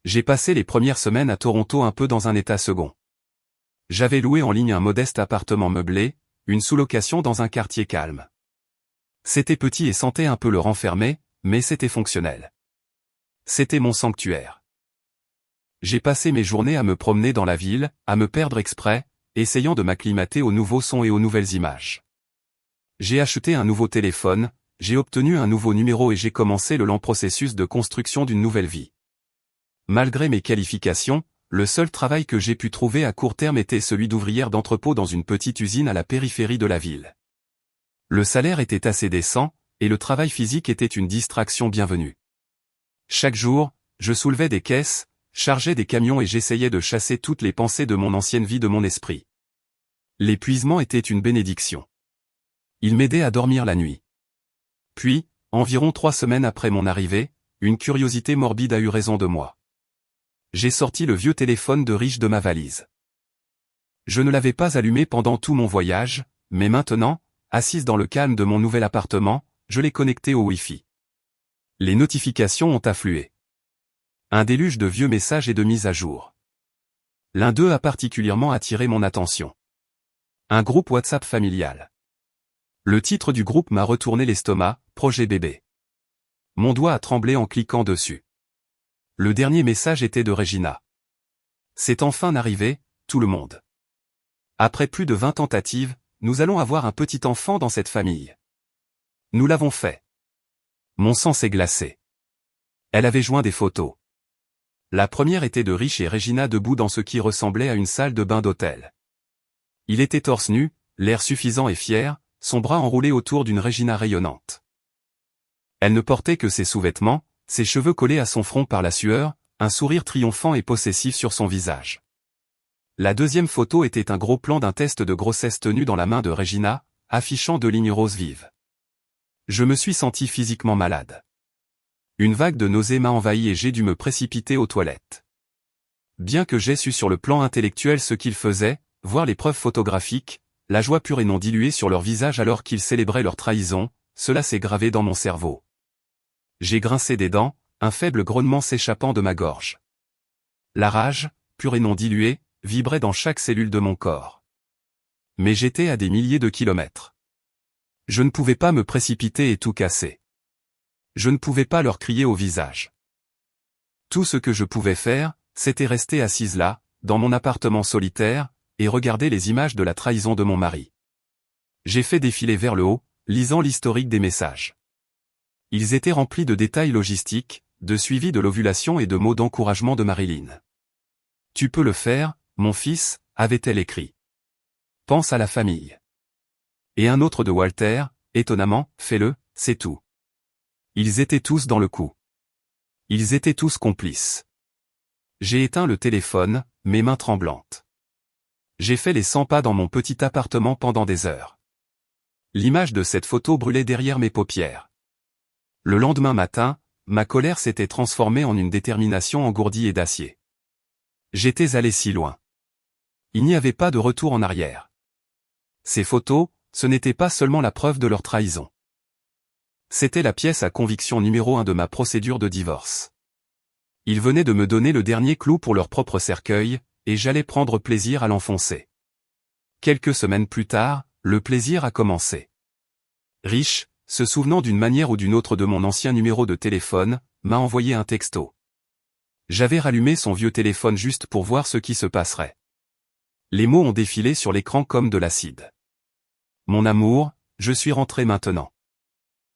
J'ai passé les premières semaines à Toronto un peu dans un état second. J'avais loué en ligne un modeste appartement meublé, une sous-location dans un quartier calme. C'était petit et sentait un peu le renfermé, mais c'était fonctionnel. C'était mon sanctuaire. J'ai passé mes journées à me promener dans la ville, à me perdre exprès, essayant de m'acclimater aux nouveaux sons et aux nouvelles images. J'ai acheté un nouveau téléphone, j'ai obtenu un nouveau numéro et j'ai commencé le lent processus de construction d'une nouvelle vie. Malgré mes qualifications, le seul travail que j'ai pu trouver à court terme était celui d'ouvrière d'entrepôt dans une petite usine à la périphérie de la ville. Le salaire était assez décent, et le travail physique était une distraction bienvenue. Chaque jour, je soulevais des caisses, chargeais des camions et j'essayais de chasser toutes les pensées de mon ancienne vie de mon esprit. L'épuisement était une bénédiction. Il m'aidait à dormir la nuit. Puis, environ 3 semaines après mon arrivée, une curiosité morbide a eu raison de moi. J'ai sorti le vieux téléphone de riche de ma valise. Je ne l'avais pas allumé pendant tout mon voyage, mais maintenant, assise dans le calme de mon nouvel appartement, je l'ai connecté au Wi-Fi. Les notifications ont afflué. Un déluge de vieux messages et de mises à jour. L'un d'eux a particulièrement attiré mon attention. Un groupe WhatsApp familial. Le titre du groupe m'a retourné l'estomac, Projet bébé. Mon doigt a tremblé en cliquant dessus. Le dernier message était de Regina. C'est enfin arrivé, tout le monde. Après plus de 20 tentatives, nous allons avoir un petit enfant dans cette famille. Nous l'avons fait. Mon sang s'est glacé. Elle avait joint des photos. La première était de Rich et Regina debout dans ce qui ressemblait à une salle de bain d'hôtel. Il était torse nu, l'air suffisant et fier, son bras enroulé autour d'une Regina rayonnante. Elle ne portait que ses sous-vêtements, ses cheveux collés à son front par la sueur, un sourire triomphant et possessif sur son visage. La deuxième photo était un gros plan d'un test de grossesse tenu dans la main de Regina, affichant 2 lignes roses vives. Je me suis senti physiquement malade. Une vague de nausées m'a envahi et j'ai dû me précipiter aux toilettes. Bien que j'aie su sur le plan intellectuel ce qu'ils faisaient, voir les preuves photographiques, la joie pure et non diluée sur leur visage alors qu'ils célébraient leur trahison, cela s'est gravé dans mon cerveau. J'ai grincé des dents, un faible grognement s'échappant de ma gorge. La rage, pure et non diluée, vibrait dans chaque cellule de mon corps. Mais j'étais à des milliers de kilomètres. Je ne pouvais pas me précipiter et tout casser. Je ne pouvais pas leur crier au visage. Tout ce que je pouvais faire, c'était rester assise là, dans mon appartement solitaire, et regarder les images de la trahison de mon mari. J'ai fait défiler vers le haut, lisant l'historique des messages. Ils étaient remplis de détails logistiques, de suivi de l'ovulation et de mots d'encouragement de Marilyn. « Tu peux le faire, mon fils », avait-elle écrit. « Pense à la famille. » Et un autre de Walter, étonnamment, « Fais-le, c'est tout. » Ils étaient tous dans le coup. Ils étaient tous complices. J'ai éteint le téléphone, mes mains tremblantes. J'ai fait les 100 pas dans mon petit appartement pendant des heures. L'image de cette photo brûlait derrière mes paupières. Le lendemain matin, ma colère s'était transformée en une détermination engourdie et d'acier. J'étais allé si loin. Il n'y avait pas de retour en arrière. Ces photos, ce n'était pas seulement la preuve de leur trahison. C'était la pièce à conviction numéro 1 de ma procédure de divorce. Ils venaient de me donner le dernier clou pour leur propre cercueil, et j'allais prendre plaisir à l'enfoncer. Quelques semaines plus tard, le plaisir a commencé. Rich, se souvenant d'une manière ou d'une autre de mon ancien numéro de téléphone, m'a envoyé un texto. J'avais rallumé son vieux téléphone juste pour voir ce qui se passerait. Les mots ont défilé sur l'écran comme de l'acide. Mon amour, je suis rentré maintenant.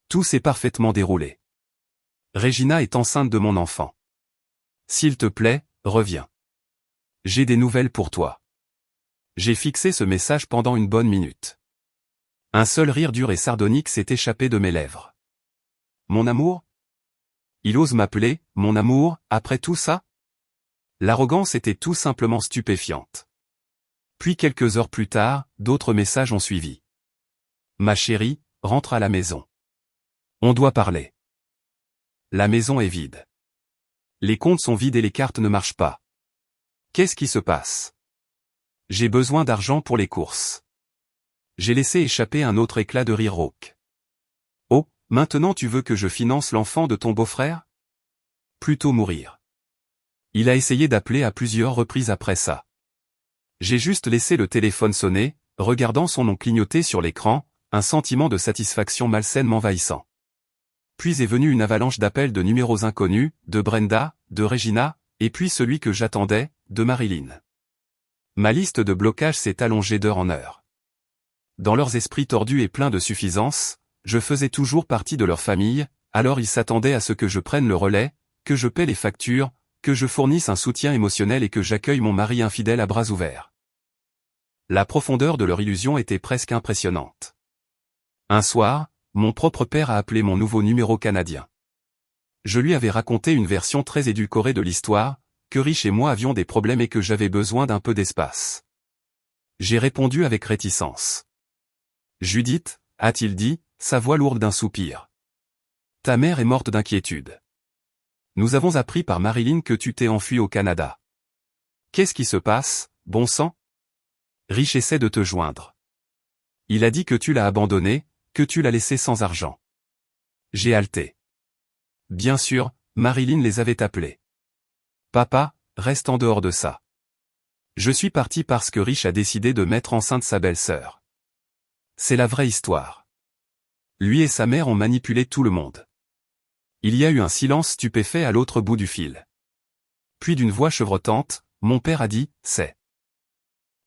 Tout s'est parfaitement déroulé. Regina est enceinte de mon enfant. S'il te plaît, reviens. J'ai des nouvelles pour toi. J'ai fixé ce message pendant une bonne minute. Un seul rire dur et sardonique s'est échappé de mes lèvres. Mon amour? Il ose m'appeler, mon amour, après tout ça? L'arrogance était tout simplement stupéfiante. Puis quelques heures plus tard, d'autres messages ont suivi. Ma chérie, rentre à la maison. On doit parler. La maison est vide. Les comptes sont vides et les cartes ne marchent pas. Qu'est-ce qui se passe? J'ai besoin d'argent pour les courses. J'ai laissé échapper un autre éclat de rire rauque. Oh, maintenant tu veux que je finance l'enfant de ton beau-frère? Plutôt mourir. Il a essayé d'appeler à plusieurs reprises après ça. J'ai juste laissé le téléphone sonner, regardant son nom clignoter sur l'écran, un sentiment de satisfaction malsaine m'envahissant. Puis est venue une avalanche d'appels de numéros inconnus, de Brenda, de Regina, et puis celui que j'attendais, de Marilyn. Ma liste de blocage s'est allongée d'heure en heure. Dans leurs esprits tordus et pleins de suffisance, je faisais toujours partie de leur famille, alors ils s'attendaient à ce que je prenne le relais, que je paie les factures, que je fournisse un soutien émotionnel et que j'accueille mon mari infidèle à bras ouverts. La profondeur de leur illusion était presque impressionnante. Un soir, mon propre père a appelé mon nouveau numéro canadien. Je lui avais raconté une version très édulcorée de l'histoire, que Rich et moi avions des problèmes et que j'avais besoin d'un peu d'espace. J'ai répondu avec réticence. Judith, a-t-il dit, sa voix lourde d'un soupir. Ta mère est morte d'inquiétude. Nous avons appris par Marilyn que tu t'es enfui au Canada. Qu'est-ce qui se passe, bon sang? Rich essaie de te joindre. Il a dit que tu l'as abandonné, que tu l'as laissé sans argent. J'ai halté. Bien sûr, Marilyn les avait appelés. Papa, reste en dehors de ça. Je suis parti parce que Rich a décidé de mettre enceinte sa belle-sœur. C'est la vraie histoire. Lui et sa mère ont manipulé tout le monde. Il y a eu un silence stupéfait à l'autre bout du fil. Puis d'une voix chevrotante, mon père a dit, c'est.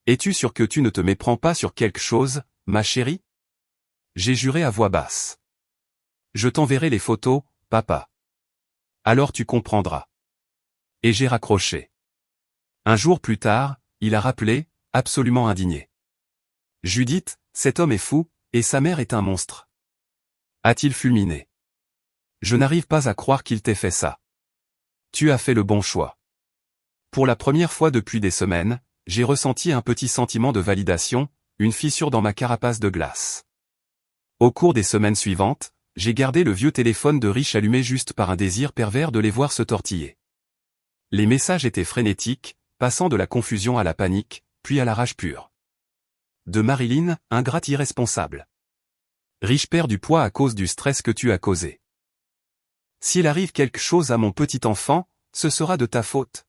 Es-tu sûr que tu ne te méprends pas sur quelque chose, ma chérie? J'ai juré à voix basse. Je t'enverrai les photos, papa. Alors tu comprendras. Et j'ai raccroché. Un jour plus tard, il a rappelé, absolument indigné. Judith, cet homme est fou, et sa mère est un monstre. A-t-il fulminé? Je n'arrive pas à croire qu'il t'ait fait ça. Tu as fait le bon choix. Pour la première fois depuis des semaines, j'ai ressenti un petit sentiment de validation, une fissure dans ma carapace de glace. Au cours des semaines suivantes, j'ai gardé le vieux téléphone de Rich allumé juste par un désir pervers de les voir se tortiller. Les messages étaient frénétiques, passant de la confusion à la panique, puis à la rage pure. De Marilyn, ingrate irresponsable. Rich perd du poids à cause du stress que tu as causé. S'il arrive quelque chose à mon petit enfant, ce sera de ta faute.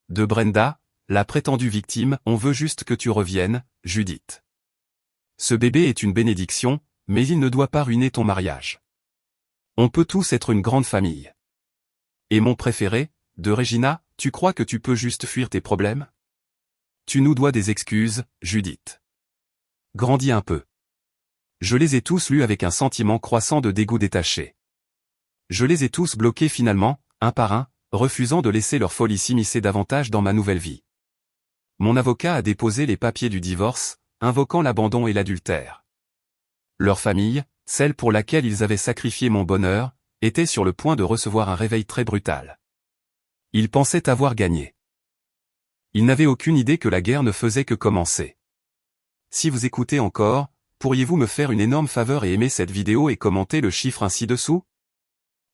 De Brenda, la prétendue victime, on veut juste que tu reviennes, Judith. Ce bébé est une bénédiction, mais il ne doit pas ruiner ton mariage. On peut tous être une grande famille. Et mon préféré, de Regina, tu crois que tu peux juste fuir tes problèmes? Tu nous dois des excuses, Judith. Grandis un peu. Je les ai tous lus avec un sentiment croissant de dégoût détaché. Je les ai tous bloqués finalement, un par un, refusant de laisser leur folie s'immiscer davantage dans ma nouvelle vie. Mon avocat a déposé les papiers du divorce, invoquant l'abandon et l'adultère. Leur famille, celle pour laquelle ils avaient sacrifié mon bonheur, était sur le point de recevoir un réveil très brutal. Ils pensaient avoir gagné. Ils n'avaient aucune idée que la guerre ne faisait que commencer. Si vous écoutez encore, pourriez-vous me faire une énorme faveur et aimer cette vidéo et commenter le chiffre ainsi dessous?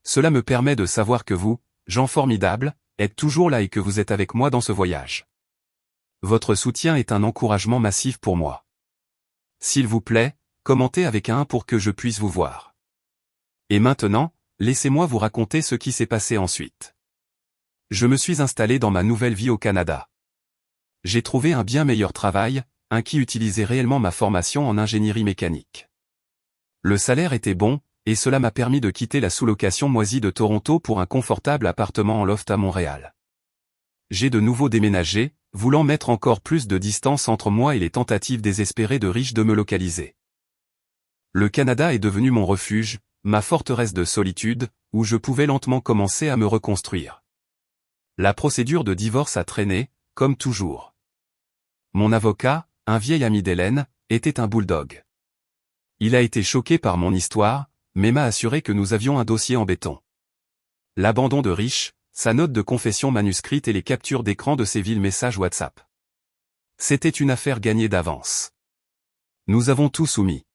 Cela me permet de savoir que vous, gens formidables, êtes toujours là et que vous êtes avec moi dans ce voyage. Votre soutien est un encouragement massif pour moi. S'il vous plaît, commentez avec un 1 pour que je puisse vous voir. Et maintenant, laissez-moi vous raconter ce qui s'est passé ensuite. Je me suis installé dans ma nouvelle vie au Canada. J'ai trouvé un bien meilleur travail, un qui utilisait réellement ma formation en ingénierie mécanique. Le salaire était bon, et cela m'a permis de quitter la sous-location moisie de Toronto pour un confortable appartement en loft à Montréal. J'ai de nouveau déménagé, voulant mettre encore plus de distance entre moi et les tentatives désespérées de Rich de me localiser. Le Canada est devenu mon refuge, ma forteresse de solitude, où je pouvais lentement commencer à me reconstruire. La procédure de divorce a traîné, comme toujours. Mon avocat, un vieil ami d'Hélène, était un bulldog. Il a été choqué par mon histoire, mais m'a assuré que nous avions un dossier en béton. L'abandon de Rich, sa note de confession manuscrite et les captures d'écran de ses vils messages WhatsApp. C'était une affaire gagnée d'avance. Nous avons tout soumis.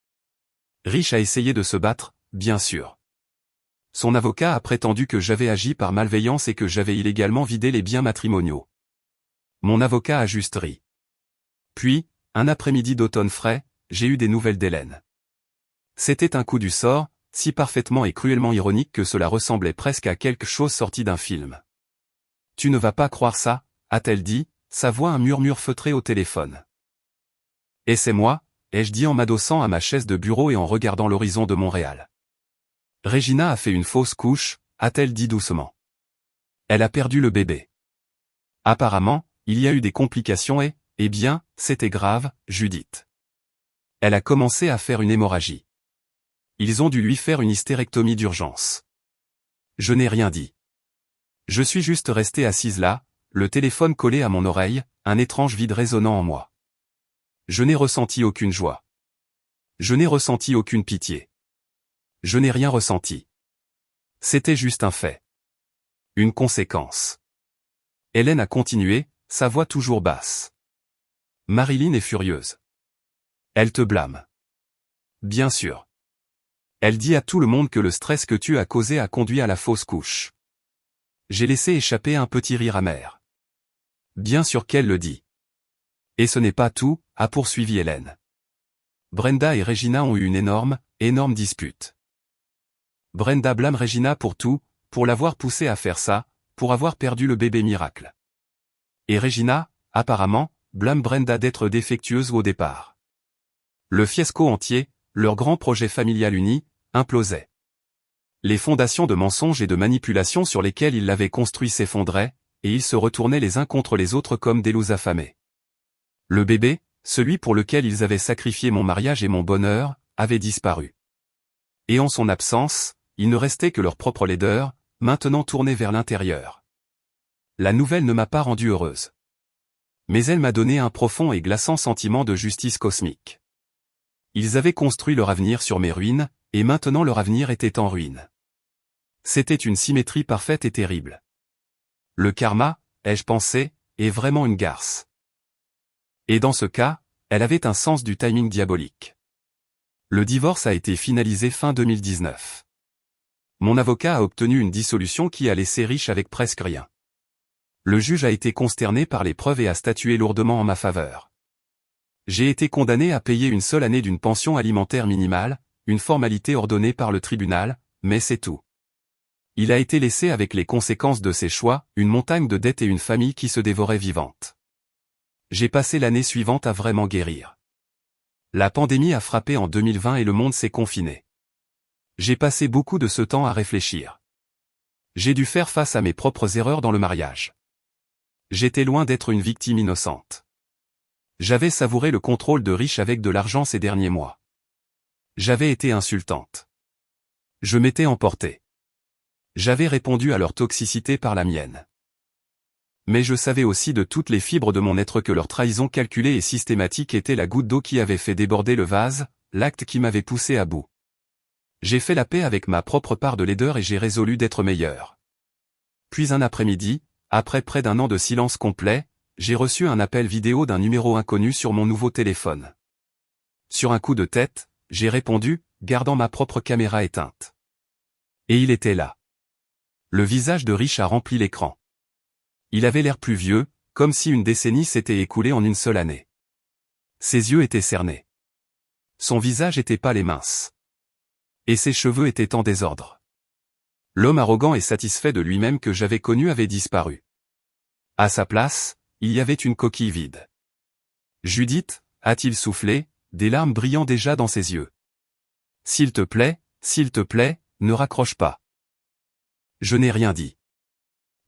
Rich a essayé de se battre, bien sûr. Son avocat a prétendu que j'avais agi par malveillance et que j'avais illégalement vidé les biens matrimoniaux. Mon avocat a juste ri. Puis, un après-midi d'automne frais, j'ai eu des nouvelles d'Hélène. C'était un coup du sort, si parfaitement et cruellement ironique que cela ressemblait presque à quelque chose sorti d'un film. Tu ne vas pas croire ça, a-t-elle dit, sa voix un murmure feutré au téléphone. Et c'est moi, ai-je dit en m'adossant à ma chaise de bureau et en regardant l'horizon de Montréal. Regina a fait une fausse couche, a-t-elle dit doucement. Elle a perdu le bébé. Apparemment, il y a eu des complications et Eh bien, c'était grave, Judith. Elle a commencé à faire une hémorragie. Ils ont dû lui faire une hystérectomie d'urgence. Je n'ai rien dit. Je suis juste restée assise là, le téléphone collé à mon oreille, un étrange vide résonnant en moi. Je n'ai ressenti aucune joie. Je n'ai ressenti aucune pitié. Je n'ai rien ressenti. C'était juste un fait. Une conséquence. Hélène a continué, sa voix toujours basse. Marilyn est furieuse. Elle te blâme. Bien sûr. Elle dit à tout le monde que le stress que tu as causé a conduit à la fausse couche. J'ai laissé échapper un petit rire amer. Bien sûr qu'elle le dit. Et ce n'est pas tout, a poursuivi Hélène. Brenda et Regina ont eu une énorme dispute. Brenda blâme Regina pour tout, pour l'avoir poussée à faire ça, pour avoir perdu le bébé miracle. Et Regina, apparemment, blâme Brenda d'être défectueuse au départ. Le fiasco entier, leur grand projet familial uni, implosait. Les fondations de mensonges et de manipulation sur lesquelles ils l'avaient construit s'effondraient, et ils se retournaient les uns contre les autres comme des loups affamés. Le bébé, celui pour lequel ils avaient sacrifié mon mariage et mon bonheur, avait disparu. Et en son absence, il ne restait que leur propre laideur, maintenant tournée vers l'intérieur. La nouvelle ne m'a pas rendue heureuse. Mais elle m'a donné un profond et glaçant sentiment de justice cosmique. Ils avaient construit leur avenir sur mes ruines, et maintenant leur avenir était en ruine. C'était une symétrie parfaite et terrible. Le karma, ai-je pensé, est vraiment une garce. Et dans ce cas, elle avait un sens du timing diabolique. Le divorce a été finalisé fin 2019. Mon avocat a obtenu une dissolution qui a laissé riche avec presque rien. Le juge a été consterné par les preuves et a statué lourdement en ma faveur. J'ai été condamné à payer une seule année d'une pension alimentaire minimale, une formalité ordonnée par le tribunal, mais c'est tout. Il a été laissé avec les conséquences de ses choix, une montagne de dettes et une famille qui se dévorait vivante. J'ai passé l'année suivante à vraiment guérir. La pandémie a frappé en 2020 et le monde s'est confiné. J'ai passé beaucoup de ce temps à réfléchir. J'ai dû faire face à mes propres erreurs dans le mariage. J'étais loin d'être une victime innocente. J'avais savouré le contrôle de riches avec de l'argent ces derniers mois. J'avais été insultante. Je m'étais emporté. J'avais répondu à leur toxicité par la mienne. Mais je savais aussi de toutes les fibres de mon être que leur trahison calculée et systématique était la goutte d'eau qui avait fait déborder le vase, l'acte qui m'avait poussé à bout. J'ai fait la paix avec ma propre part de laideur et j'ai résolu d'être meilleur. Puis un après-midi, après près d'un an de silence complet, j'ai reçu un appel vidéo d'un numéro inconnu sur mon nouveau téléphone. Sur un coup de tête, j'ai répondu, gardant ma propre caméra éteinte. Et il était là. Le visage de Rich a rempli l'écran. Il avait l'air plus vieux, comme si une décennie s'était écoulée en une seule année. Ses yeux étaient cernés. Son visage était pâle et mince. Et ses cheveux étaient en désordre. L'homme arrogant et satisfait de lui-même que j'avais connu avait disparu. À sa place, il y avait une coquille vide. Judith, a-t-il soufflé, des larmes brillant déjà dans ses yeux. S'il te plaît, ne raccroche pas. Je n'ai rien dit.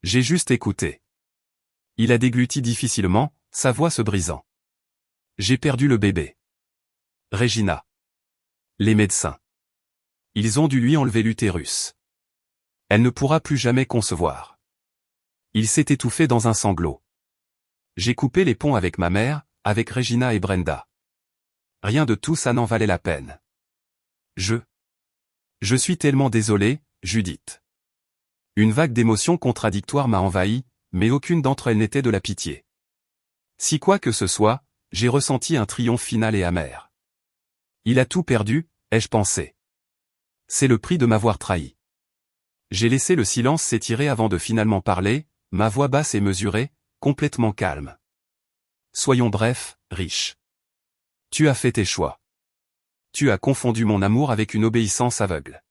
J'ai juste écouté. Il a dégluti difficilement, sa voix se brisant. J'ai perdu le bébé. Regina. Les médecins. Ils ont dû lui enlever l'utérus. Elle ne pourra plus jamais concevoir. Il s'est étouffé dans un sanglot. J'ai coupé les ponts avec ma mère, avec Regina et Brenda. Rien de tout ça n'en valait la peine. Je suis tellement désolé, Judith. Une vague d'émotions contradictoires m'a envahi, mais aucune d'entre elles n'était de la pitié. Si quoi que ce soit, j'ai ressenti un triomphe final et amer. Il a tout perdu, ai-je pensé. C'est le prix de m'avoir trahi. J'ai laissé le silence s'étirer avant de finalement parler, ma voix basse et mesurée, complètement calme. Soyons brefs, Rich. Tu as fait tes choix. Tu as confondu mon amour avec une obéissance aveugle.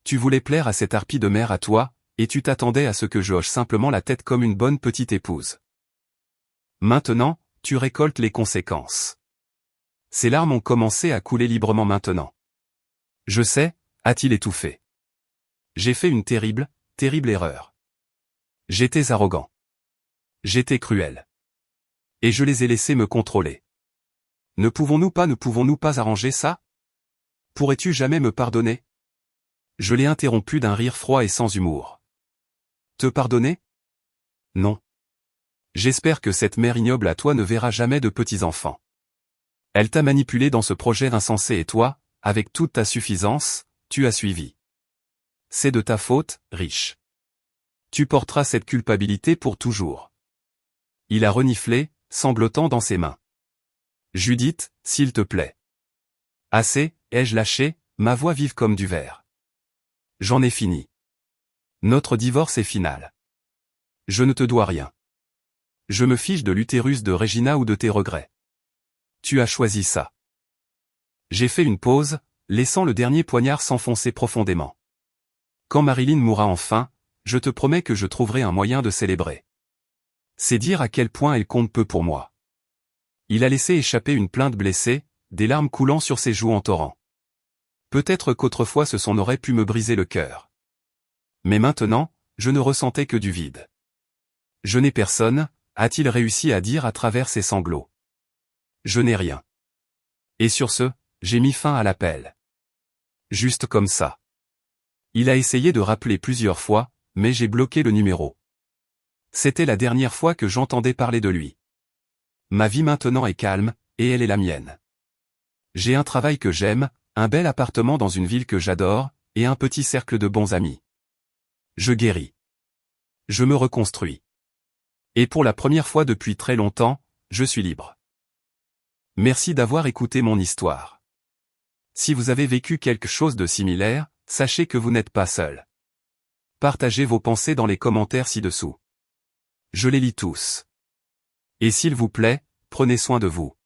Tu voulais plaire à cette harpie de mère à toi, et tu t'attendais à ce que je hoche simplement la tête comme une bonne petite épouse. Maintenant, tu récoltes les conséquences. Ses larmes ont commencé à couler librement maintenant. Je sais, a-t-il étouffé. J'ai fait une terrible erreur. J'étais arrogant. J'étais cruel. Et je les ai laissés me contrôler. Ne pouvons-nous pas arranger ça? Pourrais-tu jamais me pardonner? Je l'ai interrompu d'un rire froid et sans humour. Te pardonner? Non. J'espère que cette mère ignoble à toi ne verra jamais de petits-enfants. Elle t'a manipulé dans ce projet insensé et toi, avec toute ta suffisance, tu as suivi. C'est de ta faute, riche. Tu porteras cette culpabilité pour toujours. Il a reniflé, sanglotant dans ses mains. Judith, s'il te plaît. Assez, ai-je lâché, ma voix vive comme du verre. J'en ai fini. Notre divorce est final. Je ne te dois rien. Je me fiche de l'utérus de Regina ou de tes regrets. Tu as choisi ça. J'ai fait une pause, laissant le dernier poignard s'enfoncer profondément. Quand Marilyn mourra enfin, je te promets que je trouverai un moyen de célébrer. C'est dire à quel point elle compte peu pour moi. Il a laissé échapper une plainte blessée, des larmes coulant sur ses joues en torrent. Peut-être qu'autrefois son aurait pu me briser le cœur. Mais maintenant, je ne ressentais que du vide. Je n'ai personne, a-t-il réussi à dire à travers ses sanglots. Je n'ai rien. Et sur ce, j'ai mis fin à l'appel. Juste comme ça. Il a essayé de rappeler plusieurs fois, mais j'ai bloqué le numéro. C'était la dernière fois que j'entendais parler de lui. Ma vie maintenant est calme, et elle est la mienne. J'ai un travail que j'aime, un bel appartement dans une ville que j'adore, et un petit cercle de bons amis. Je guéris. Je me reconstruis. Et pour la première fois depuis très longtemps, je suis libre. Merci d'avoir écouté mon histoire. Si vous avez vécu quelque chose de similaire, sachez que vous n'êtes pas seul. Partagez vos pensées dans les commentaires ci-dessous. Je les lis tous. Et s'il vous plaît, prenez soin de vous.